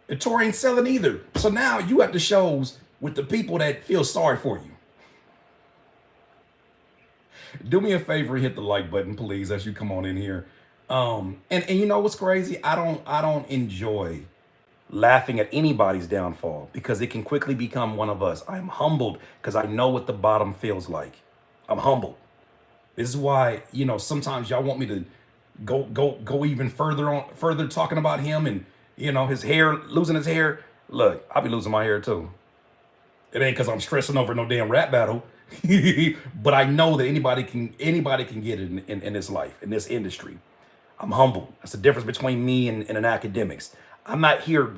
Speaker 1: The tour ain't selling either. So now you at the shows with the people that feel sorry for you. Do me a favor and hit the like button, please, as you come on in here. And you know what's crazy? I don't enjoy laughing at anybody's downfall because it can quickly become one of us. I am humbled because I know what the bottom feels like. I'm humbled. This is why, sometimes y'all want me to go even further talking about him and, his hair, losing his hair. Look, I'll be losing my hair too. It ain't because I'm stressing over no damn rap battle. But I know that anybody can get it in this life, in this industry. I'm humble. That's the difference between me and an academics. I'm not here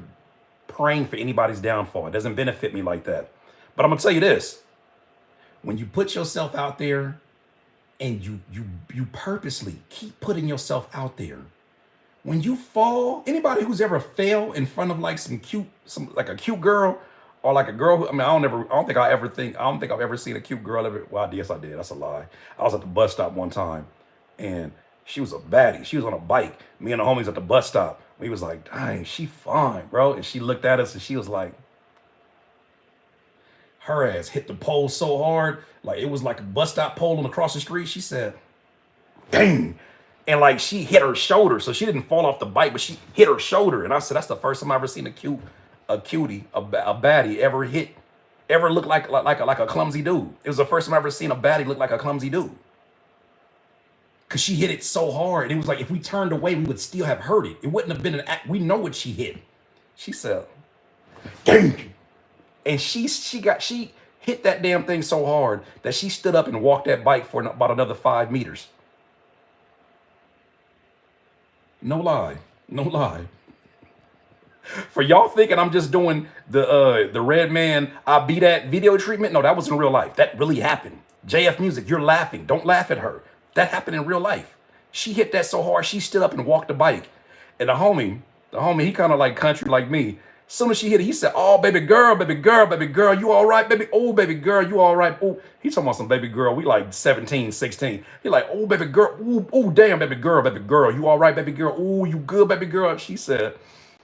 Speaker 1: praying for anybody's downfall. It doesn't benefit me like that. But I'm gonna tell you this: when you put yourself out there and you purposely keep putting yourself out there, when you fall, anybody who's ever fell in front of like a cute girl or like a girl who, I don't think I've ever seen a cute girl ever. Well, yes, I did. That's a lie. I was at the bus stop one time and she was a baddie. She was on a bike. Me and the homies at the bus stop. We was like, dang, she fine, bro. And she looked at us and she was like, her ass hit the pole so hard, like it was like a bus stop pole on across the street. She said, dang. And like she hit her shoulder. So she didn't fall off the bike, but she hit her shoulder. And I said, that's the first time I ever seen a cutie, a baddie ever look like a clumsy dude. It was the first time I ever seen a baddie look like a clumsy dude. Cause she hit it so hard. It was like if we turned away, we would still have heard it. It wouldn't have been an act. We know what she hit. She said, dang. And she hit that damn thing so hard that she stood up and walked that bike for about another 5 meters. No lie. For y'all thinking I'm just doing the Red Man I Be That video treatment, no, that was in real life. That really happened. JF Music, you're laughing. Don't laugh at her. That happened in real life. She hit that so hard, she stood up and walked the bike. And the homie, he kind of like country like me. As soon as she hit it, he said, oh, baby girl, you all right, baby? Oh, baby girl, you all right? Oh, he talking about some baby girl. We like 17, 16. He like, oh, baby girl. Oh, damn, baby girl. You all right, baby girl? Oh, you good, baby girl? She said,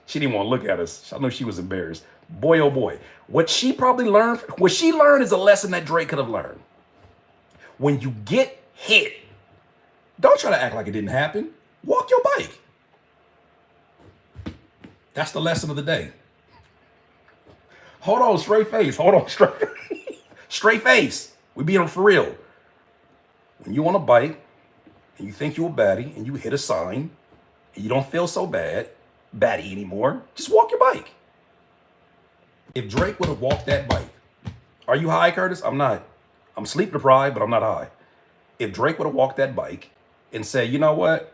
Speaker 1: she didn't want to look at us. I know she was embarrassed. Boy, oh boy. What she learned is a lesson that Drake could have learned. When you get hit, don't try to act like it didn't happen. Walk your bike. That's the lesson of the day. Hold on, straight face. Straight face. We being on for real. When you on a bike and you think you a baddie and you hit a sign and you don't feel so baddie anymore, just walk your bike. If Drake would have walked that bike, are you high, Curtis? I'm not. I'm sleep deprived, but I'm not high. If Drake would have walked that bike and said, you know what?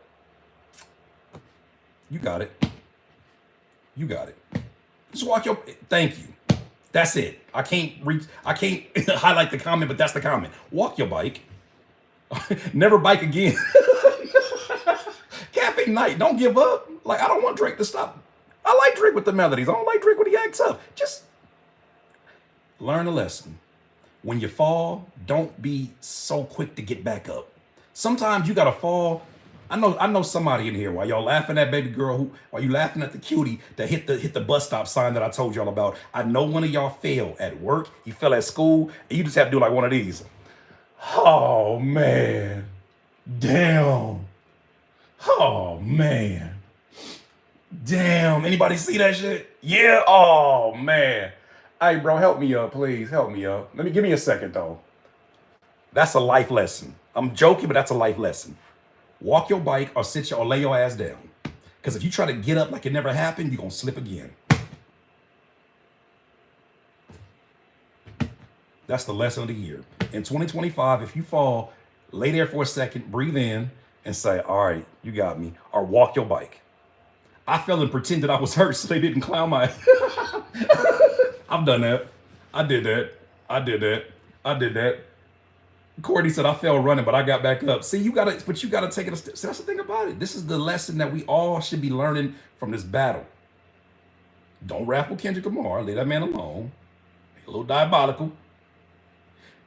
Speaker 1: You got it. Just walk your, thank you. That's it. I can't highlight the comment, but that's the comment. Walk your bike. Never bike again. Cafe Night, don't give up. Like, I don't want Drake to stop. I like Drake with the melodies. I don't like Drake when he acts up. Just learn a lesson. When you fall, don't be so quick to get back up. Sometimes you gotta fall. I know somebody in here while y'all laughing at baby girl, while you laughing at the cutie that hit the bus stop sign that I told y'all about. I know one of y'all fell at work, you fell at school, and you just have to do like one of these. Oh man. Damn. Oh man. Damn. Anybody see that shit? Yeah. Oh man. Hey bro, help me up, please. Help me up. Give me a second though. That's a life lesson. I'm joking, but that's a life lesson. Walk your bike or or lay your ass down. Because if you try to get up like it never happened, you're going to slip again. That's the lesson of the year. In 2025, if you fall, lay there for a second, breathe in, and say, all right, you got me. Or walk your bike. I fell and pretended I was hurt so they didn't clown my... I've done that. I did that. I did that. Courtney said, I fell running, but I got back up. See, you gotta take it a step. See, that's the thing about it. This is the lesson that we all should be learning from this battle. Don't rap with Kendrick Lamar. Leave that man alone. A little diabolical.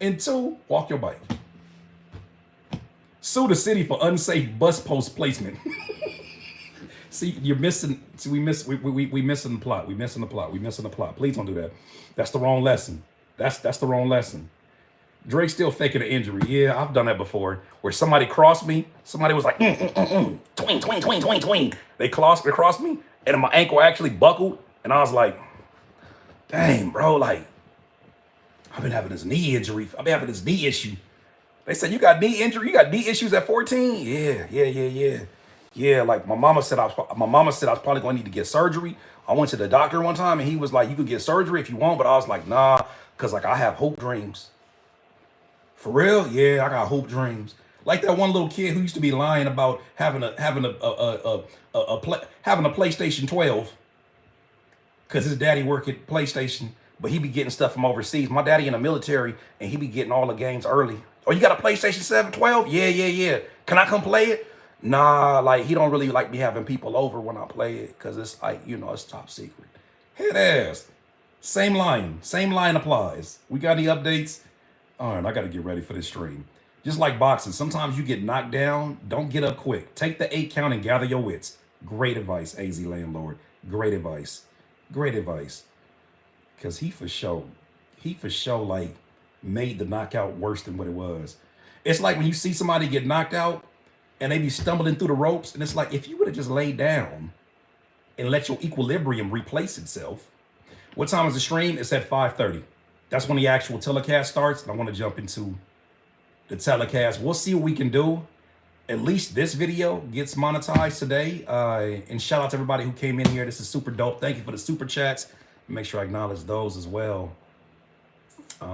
Speaker 1: And two, walk your bike. Sue the city for unsafe bus post placement. See, you're missing. See, we missing the plot. We missing the plot. Please don't do that. That's the wrong lesson. That's the wrong lesson. Drake's still faking an injury. Yeah, I've done that before. Where somebody crossed me. Somebody was like, twing. They crossed me, and my ankle actually buckled, and I was like, dang, bro, like, I've been having this knee injury. I've been having this knee issue. They said, you got knee injury? You got knee issues at 14? Yeah. Yeah, like my mama said I was probably going to need to get surgery. I went to the doctor one time, and he was like, you could get surgery if you want, but I was like, nah, because like I have hope dreams. For real? Yeah, I got hope dreams. Like that one little kid who used to be lying about having a PlayStation 12 because his daddy worked at PlayStation, but he be getting stuff from overseas. My daddy in the military, and he be getting all the games early. Oh, you got a PlayStation 7, 12? Yeah. Can I come play it? Nah, like he don't really like me having people over when I play it because it's like, it's top secret. Head ass. Same line applies. We got any updates? All right, I got to get ready for this stream. Just like boxing, sometimes you get knocked down. Don't get up quick. Take the 8 count and gather your wits. Great advice, AZ Landlord. Great advice. Because he for sure like made the knockout worse than what it was. It's like when you see somebody get knocked out and they be stumbling through the ropes, and it's like, if you would have just laid down and let your equilibrium replace itself. What time is the stream? It's at 5:30. That's when the actual telecast starts, and I want to jump into the telecast. We'll see what we can do. At least this video gets monetized today. And shout out to everybody who came in here. This is super dope. Thank you for the super chats. Make sure I acknowledge those as well. I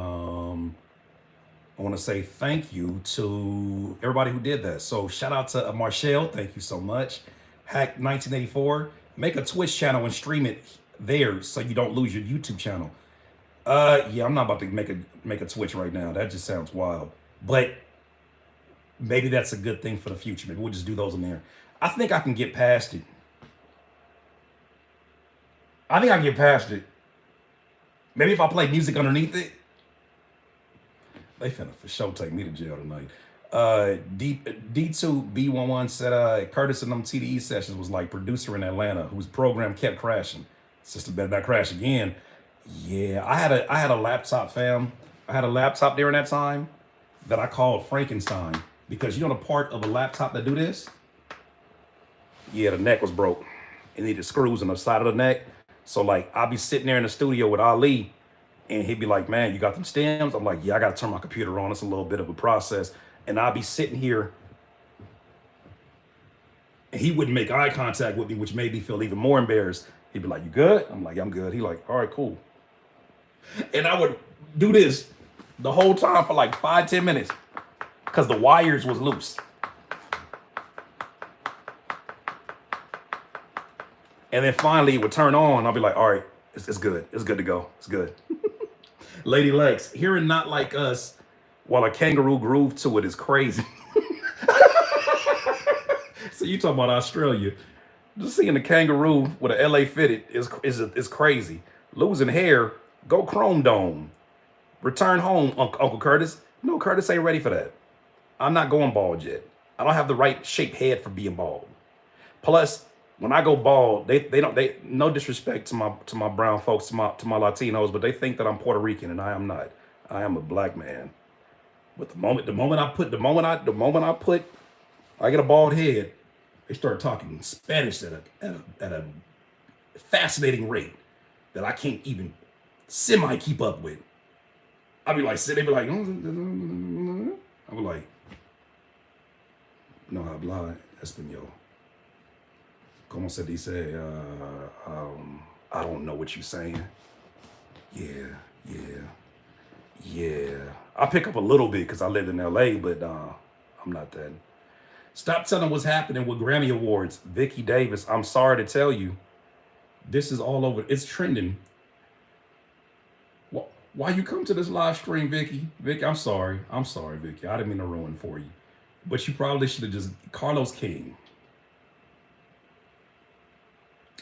Speaker 1: want to say thank you to everybody who did that. So shout out to Marshall. Thank you so much. Hack 1984. Make a Twitch channel and stream it there so you don't lose your YouTube channel. Yeah, I'm not about to make a Twitch right now. That just sounds wild. But maybe that's a good thing for the future. Maybe we'll just do those in there. I think I can get past it. Maybe if I play music underneath it. They finna for sure take me to jail tonight. D2B11 said Curtis and them TDE sessions was like producer in Atlanta whose program kept crashing. System better not crash again. Yeah, I had a laptop, fam. I had a laptop during that time that I called Frankenstein because the part of a laptop that do this? Yeah, the neck was broke. It needed screws on the side of the neck. So like I'll be sitting there in the studio with Ali and he'd be like, man, you got them stems? I'm like, yeah, I got to turn my computer on. It's a little bit of a process. And I'll be sitting here and he wouldn't make eye contact with me, which made me feel even more embarrassed. He'd be like, you good? I'm like, I'm good. He like, all right, cool. And I would do this the whole time for like 5-10 minutes because the wires was loose. And then finally it would turn on. I'll be like, all right, it's good. It's good to go. It's good. Lady Lex, hearing Not Like Us while a kangaroo groove to it is crazy. So you talking about Australia. Just seeing a kangaroo with a LA fitted is crazy. Losing hair, go Chrome Dome. Return home, Uncle Curtis. No, Curtis ain't ready for that. I'm not going bald yet. I don't have the right shaped head for being bald. Plus, when I go bald, they no disrespect to my brown folks, to my Latinos, but they think that I'm Puerto Rican and I am not. I am a black man. But the moment I get a bald head, they start talking Spanish at a fascinating rate that I can't even semi keep up with. I'll be like, they be like, I'll be like, no habla español. Como se dice? I don't know what you're saying. Yeah. I pick up a little bit because I live in LA, but I'm not that. Stop telling what's happening with Grammy Awards. Vicky Davis, I'm sorry to tell you, this is all over. It's trending. Why you come to this live stream, Vicky? Vicky, I'm sorry. I'm sorry, Vicky. I didn't mean to ruin for you. But you probably should have just Carlos King.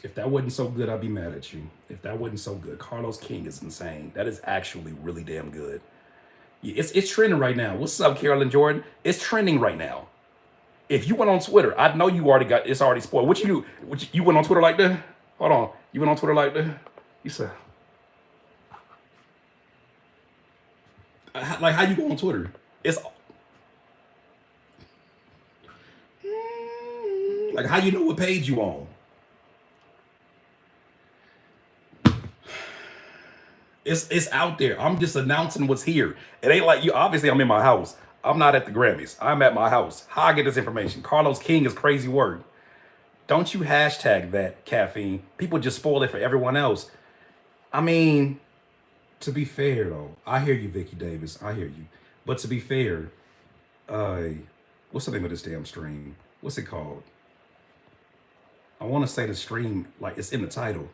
Speaker 1: If that wasn't so good, I'd be mad at you. If that wasn't so good, Carlos King is insane. That is actually really damn good. It's trending right now. What's up, Carolyn Jordan? It's trending right now. If you went on Twitter, I know you already got it's already spoiled. What you do? You went on Twitter like that? Hold on. You went on Twitter like that? You said, like, how you go on Twitter? It's like, how you know what page you on? It's out there. I'm just announcing what's here. It ain't like you. Obviously, I'm in my house. I'm not at the Grammys. I'm at my house. How I get this information? Carlos King is crazy word. Don't you hashtag that, Caffeine. People just spoil it for everyone else. I mean, to be fair though, I hear you, Vicky Davis. I hear you. But to be fair, what's the name of this damn stream? What's it called? I want to say the stream, like it's in the title.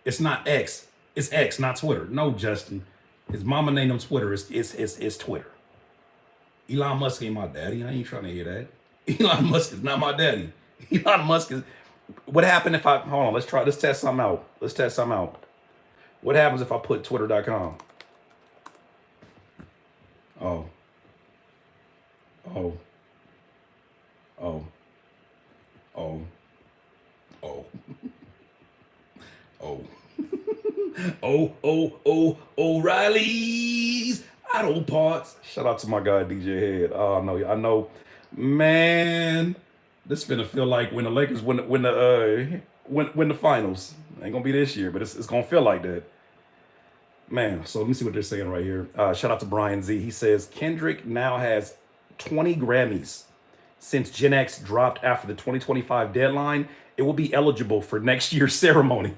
Speaker 1: It's not X. It's X, not Twitter. No, Justin. His mama named him Twitter. It's Twitter. Elon Musk ain't my daddy. I ain't trying to hear that. Elon Musk is not my daddy. Elon Musk is. What happened if I hold on? Let's test something out. Let's test something out. What happens if I put twitter.com? Oh. Oh. Oh. Oh. Oh. Oh. O'Reilly's Auto Parts. Shout out to my guy DJ Head. Oh no, I know, man. This finna feel like when the Lakers win the finals. Ain't gonna be this year, but it's gonna feel like that, man. So let me see what they're saying right here. Shout out to Brian Z. He says Kendrick now has 20 Grammys since Gen X dropped after the 2025 deadline. It will be eligible for next year's ceremony.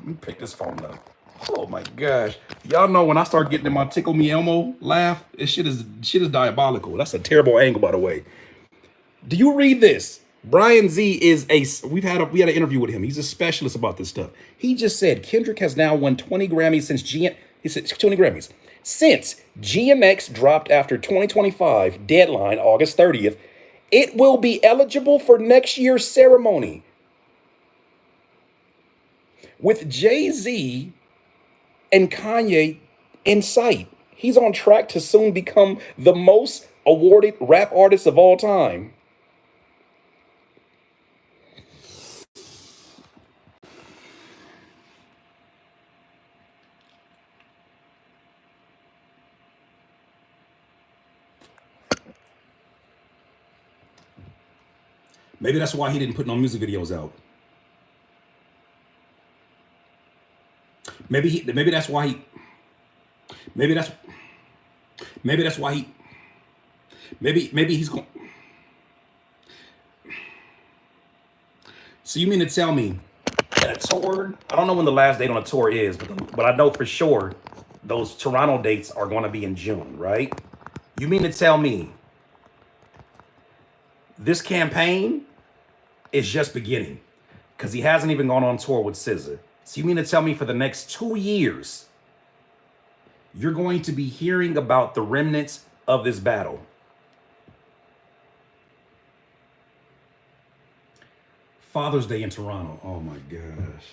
Speaker 1: Let me pick this phone up. Oh my gosh. Y'all know when I start getting in my Tickle Me Elmo laugh, this shit is diabolical. That's a terrible angle, by the way. Do you read this? Brian Z is we had an interview with him. He's a specialist about this stuff. He just said Kendrick has now won 20 Grammys since he said 20 Grammys. Since GMX dropped after 2025 deadline, August 30th, it will be eligible for next year's ceremony. With Jay-Z and Kanye in sight, he's on track to soon become the most awarded rap artist of all time. Maybe that's why he didn't put no music videos out. Maybe that's why he maybe he's going. So you mean to tell me that a tour? I don't know when the last date on a tour is, but I know for sure those Toronto dates are going to be in June, right? You mean to tell me this campaign is just beginning because he hasn't even gone on tour with SZA. So you mean to tell me for the next 2 years, you're going to be hearing about the remnants of this battle? Father's Day in Toronto. Oh my gosh.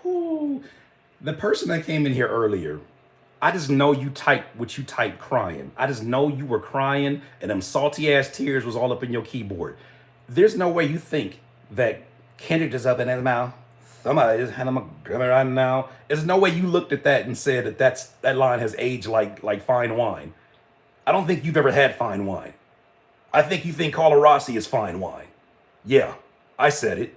Speaker 1: Whew. The person that came in here earlier, I just know you typed what you typed crying. I just know you were crying and them salty ass tears was all up in your keyboard. There's no way you think that Kendrick is up in his mouth. Somebody just had him a Grammy right now. There's no way you looked at that and said that line has aged like fine wine. I don't think you've ever had fine wine. I think you think Carlo Rossi is fine wine. Yeah, I said it.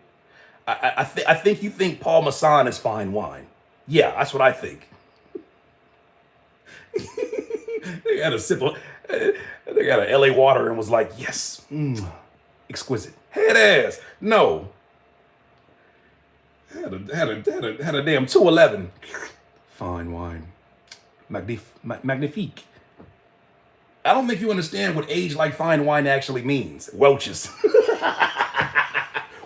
Speaker 1: I think you think Paul Masson is fine wine. Yeah, that's what I think. They had a sip of, they got an LA water and was like, yes, exquisite. Head ass. No. Had a damn 211. Fine wine. Magnifique. I don't think you understand what age like fine wine actually means. Welches.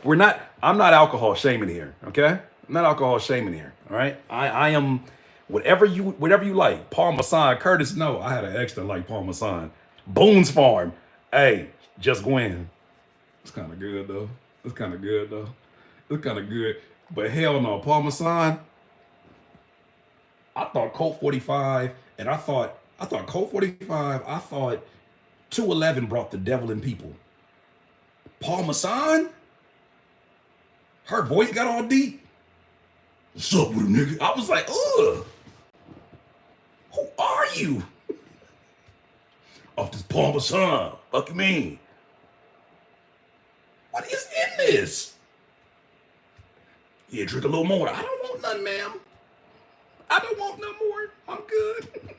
Speaker 1: I'm not alcohol shaming here, okay? I'm not alcohol shaming here, all right? I am whatever you like. Parmesan, Curtis, no, I had an extra like Parmesan. Boone's Farm. Hey, just Gwen. It's kind of good though. It's kind of good though. It's kind of good. But hell no, Parmesan. I thought Colt 45, and I thought Colt 45, I thought 211 brought the devil in people. Parmesan? Her voice got all deep. What's up with a nigga? I was like, ugh. Who are you? Off this Parmesan. Fuck you mean? What is in this? Yeah, drink a little more. I don't want none, ma'am. I don't want no more. I'm good.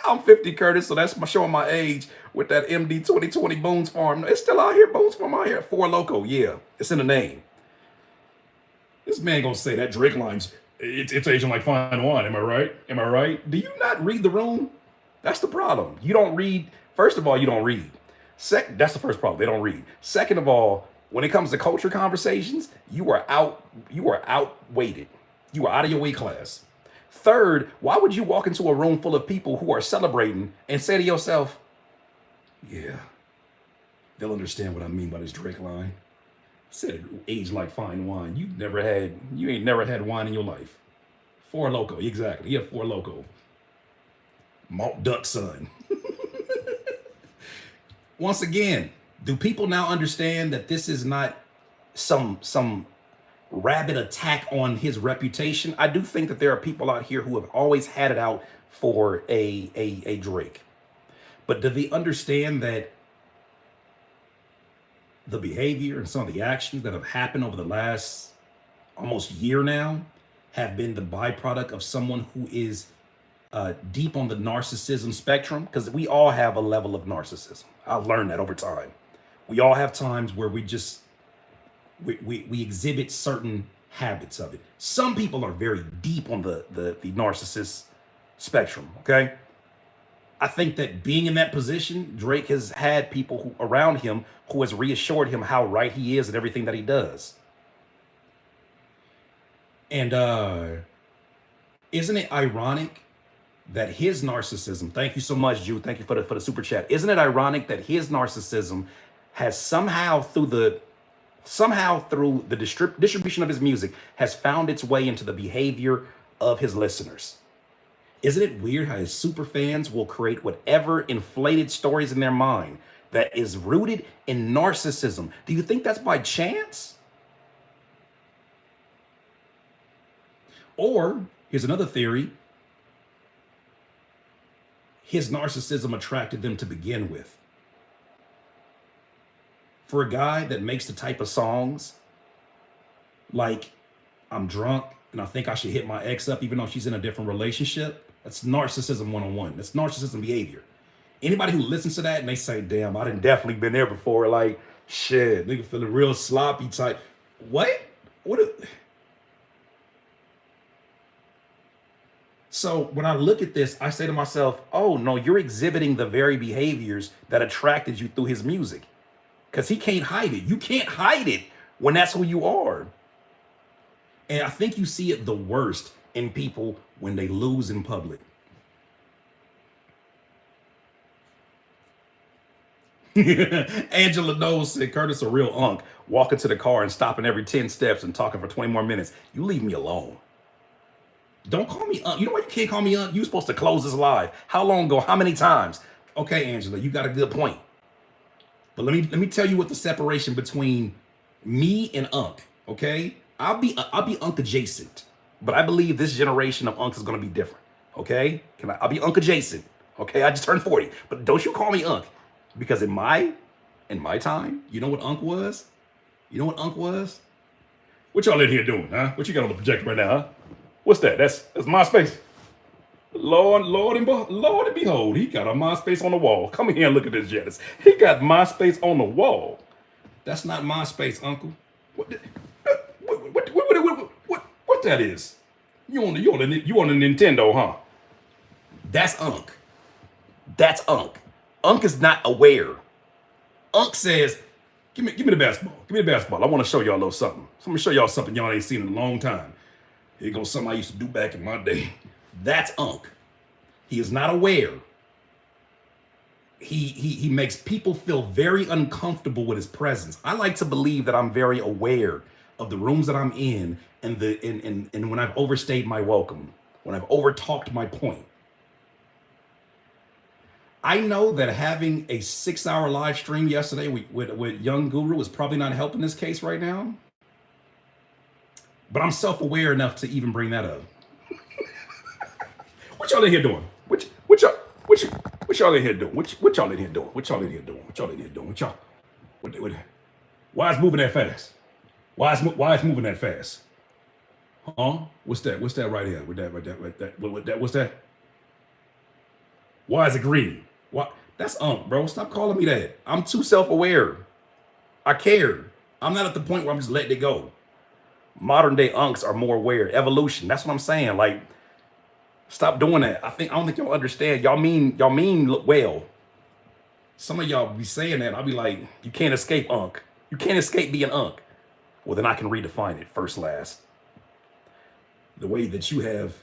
Speaker 1: I'm 50, Curtis, so that's showing my age with that MD 2020 Boone's Farm. It's still out here, Boone's Farm out here. Four Loco, yeah. It's in the name. This man gonna say that Drake line's, it's aging like fine wine. Am I right? Am I right? Do you not read the room? That's the problem. You don't read. First of all, you don't read. That's the first problem. They don't read. Second of all, when it comes to culture conversations, you are outweighted. You are out of your weight class. Third, why would you walk into a room full of people who are celebrating and say to yourself, yeah, they'll understand what I mean by this Drake line. Said it aged like fine wine. You ain't never had wine in your life. Four Loco, exactly. You have Four Loco. Malt Duck son. Once again, do people now understand that this is not some rabid attack on his reputation? I do think that there are people out here who have always had it out for a Drake. But do they understand that the behavior and some of the actions that have happened over the last almost year now have been the byproduct of someone who is deep on the narcissism spectrum? Because we all have a level of narcissism. I've learned that over time. We all have times where we exhibit certain habits of it. Some people are very deep on the narcissist spectrum, okay? I think that being in that position, Drake has had people around him who has reassured him how right he is at everything that he does. And isn't it ironic that his narcissism, thank you so much, Jude, thank you for the super chat. Isn't it ironic that his narcissism has somehow through the distribution of his music has found its way into the behavior of his listeners? Isn't it weird how his super fans will create whatever inflated stories in their mind that is rooted in narcissism? Do you think that's by chance? Or here's another theory. His narcissism attracted them to begin with. For a guy that makes the type of songs like I'm drunk and I think I should hit my ex up even though she's in a different relationship, that's narcissism 101. That's narcissism behavior. Anybody who listens to that and they say, damn, I done definitely been there before, like, shit, nigga feeling real sloppy type. What? So when I look at this, I say to myself, oh no, you're exhibiting the very behaviors that attracted you through his music. Because he can't hide it. You can't hide it when that's who you are. And I think you see it the worst in people when they lose in public. Angela Knowles said, Curtis a real unk, walking to the car and stopping every 10 steps and talking for 20 more minutes. You leave me alone. Don't call me unk. You know why you can't call me unk? You're supposed to close this live. How long ago? How many times? Okay, Angela, you got a good point. But let me tell you what the separation between me and unk, okay? I'll be unk adjacent, but I believe this generation of unks is gonna be different, okay? I'll be unk adjacent, okay? I just turned 40, but don't you call me unk, because in my time, you know what unk was? You know what unk was? What y'all in here doing, huh? What you got on the projector right now, huh? What's that? That's MySpace. Lord and behold, he got a MySpace on the wall. Come here and look at this, Janice. He got MySpace on the wall. That's not MySpace, Uncle. What that is? You on the Nintendo, huh? That's Unk. That's Unc. Unc is not aware. Unc says, give me the basketball. Give me the basketball. I want to show y'all a little something. So I'm gonna show y'all something y'all ain't seen in a long time. Here goes something I used to do back in my day. That's Unc. He is not aware. He makes people feel very uncomfortable with his presence. I like to believe that I'm very aware of the rooms that I'm in and when I've overstayed my welcome, when I've overtalked my point. I know that having a 6-hour live stream yesterday with Young Guru is probably not helping this case right now. But I'm self-aware enough to even bring that up. What y'all in here doing? What y'all in here doing? What y'all in here doing? What y'all in here doing? What y'all in here doing? What, why is moving that fast? Why is moving that fast? Huh? What's that? What's that right here? With that? What's that? Why is it green? What? That's bro. Stop calling me that. I'm too self-aware. I care. I'm not at the point where I'm just letting it go. Modern day unks are more aware. Evolution. That's what I'm saying. Like, stop doing that. I don't think y'all understand. Y'all mean well. Some of y'all be saying that. I'll be like, you can't escape unk. You can't escape being unk. Well, then I can redefine it first, last. The way that you have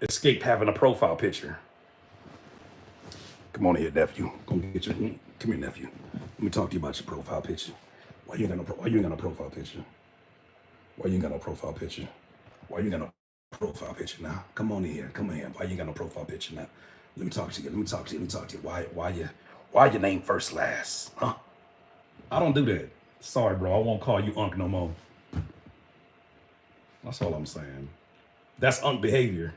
Speaker 1: escaped having a profile picture. Come on here, nephew. Come here, nephew. Let me talk to you about your profile picture. Why you ain't got no profile picture? Why you ain't got no profile picture? Why you ain't got no profile picture now? Come on in here. Come on here. Why you ain't got no profile picture now? Let me talk to you. Why your name first, last? Huh? I don't do that. Sorry, bro. I won't call you unk no more. That's all I'm saying. That's unk behavior.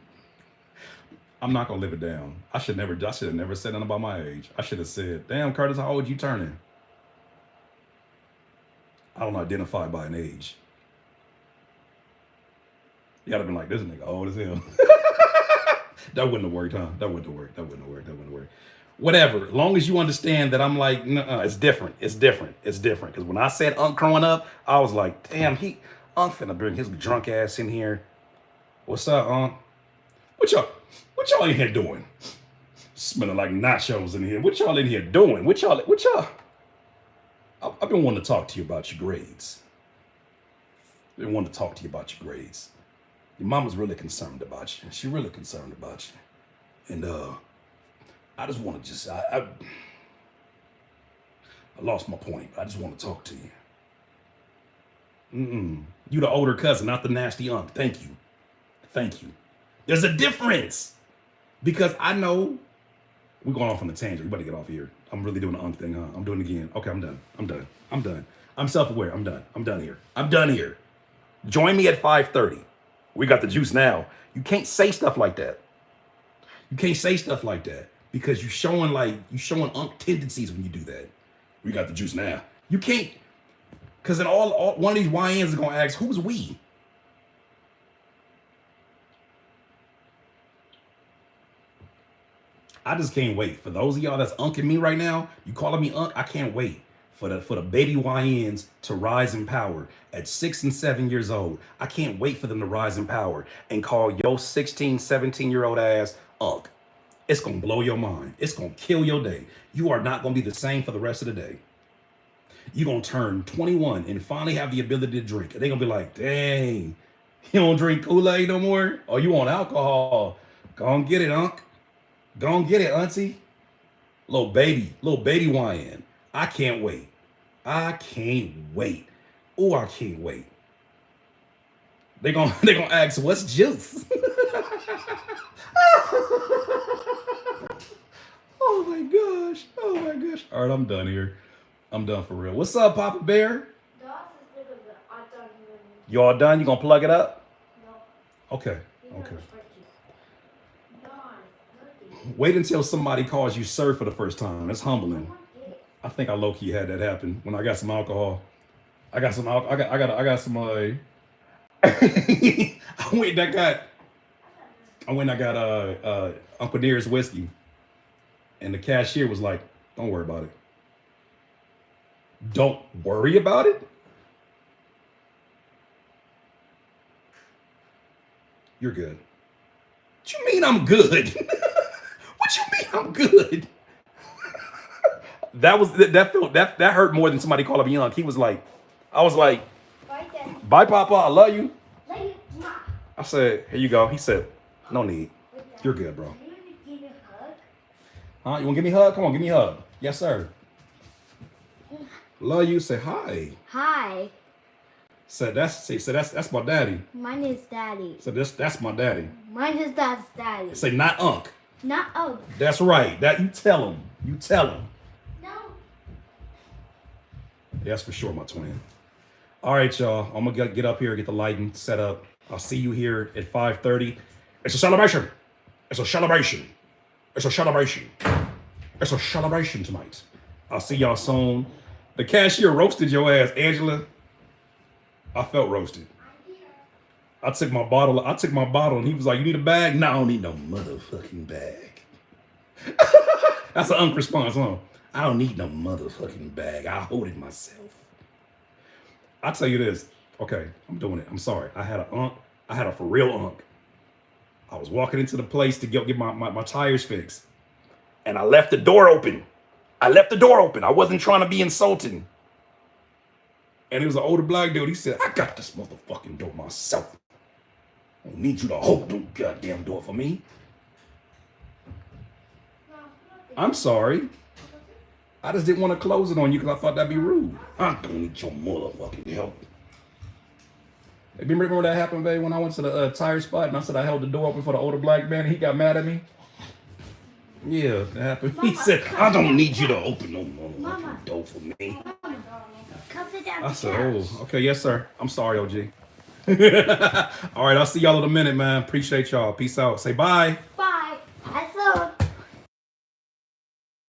Speaker 1: I'm not gonna live it down. I should have never said nothing about my age. I should have said, damn, Curtis, how old you turning? I don't identify by an age. You gotta be like, this nigga old as hell. That wouldn't have worked, huh? That wouldn't have worked. Whatever. As long as you understand that I'm like, nuh-uh, it's different. Because when I said Unc growing up, I was like, damn, Unc finna bring his drunk ass in here. What's up, Unc? What y'all in here doing? Smelling like nachos in here. What y'all in here doing? What y'all? I've been wanting to talk to you about your grades. Your mama's really concerned about you. She's really concerned about you. And I just want to I lost my point, but I just want to talk to you. You the older cousin, not the nasty Unc. Thank you. There's a difference. Because I know we're going off on a tangent. We better get off here. I'm really doing the Unc thing, huh? I'm doing it again. Okay, I'm done. I'm self-aware. I'm done here. Join me at 5:30. We got the juice now. You can't say stuff like that. Because you're showing Unc tendencies when you do that. We got the juice now. You can't, because in all one of these YNs is gonna ask, who's we? I just can't wait. For those of y'all that's unking me right now, you calling me unk, I can't wait for the baby YNs to rise in power at 6 and 7 years old. I can't wait for them to rise in power and call your 16, 17-year-old ass unk. It's gonna blow your mind. It's gonna kill your day. You are not gonna be the same for the rest of the day. You're gonna turn 21 and finally have the ability to drink. And they're gonna be like, dang, you don't drink Kool-Aid no more? Or you want alcohol? Go and get it, unk. Go and get it, auntie. Little baby YN. I can't wait. Oh, I can't wait. They gonna ask, what's juice? Oh my gosh. All right, I'm done here. I'm done for real. What's up, Papa Bear? You all done? You gonna plug it up? No. Okay. Wait until somebody calls you sir for the first time. That's humbling. I think I low-key had that happen when I got some alcohol. I got some. I went and I got Uncle Deere's whiskey, and the cashier was like, "Don't worry about it. Don't worry about it. You're good." What you mean I'm good? I'm good. That hurt more than somebody calling me Unc. He was like, I was like,
Speaker 5: Bye, Daddy.
Speaker 1: bye, Papa. I love you.
Speaker 5: Love you. Mwah.
Speaker 1: I said, here you go. He said, no need. You're good, bro.
Speaker 5: Are you gonna give me a hug?
Speaker 1: Huh? You want to give me a hug? Come on, give me a hug. Yes, sir. Love you. Say hi.
Speaker 5: Hi.
Speaker 1: That's my daddy.
Speaker 5: Mine is Daddy.
Speaker 1: So that's my daddy.
Speaker 5: Mine is Dad's Daddy.
Speaker 1: Say not Unc.
Speaker 5: Not oh.
Speaker 1: That's right. That you tell him. You tell him.
Speaker 5: No.
Speaker 1: That's for sure, my twin. All right, y'all. I'm gonna get up here, get the lighting set up. I'll see you here at 5:30. It's a celebration. It's a celebration. It's a celebration. It's a celebration tonight. I'll see y'all soon. The cashier roasted your ass, Angela. I felt roasted. I took my bottle, and he was like, you need a bag? No, I don't need no motherfucking bag. That's an Unc response, huh? I don't need no motherfucking bag. I hold it myself. I'll tell you this. Okay, I'm doing it. I'm sorry. I had a for real Unc. I was walking into the place to get my tires fixed. And I left the door open. I wasn't trying to be insulting. And he was an older black dude. He said, I got this motherfucking door myself. I don't need you to hold the goddamn door for me. I'm sorry. I just didn't want to close it on you because I thought that'd be rude. I don't need your motherfucking help. Hey, remember that happened, babe, when I went to the tire spot and I said I held the door open for the older black man and he got mad at me? Yeah, that happened. He said, I don't need you to open no motherfucking door for me.
Speaker 5: Come sit down.
Speaker 1: I said, oh, okay, yes, sir. I'm sorry, OG. All right, I'll see y'all in a minute, man. Appreciate y'all. Peace out. Say bye.
Speaker 5: Bye.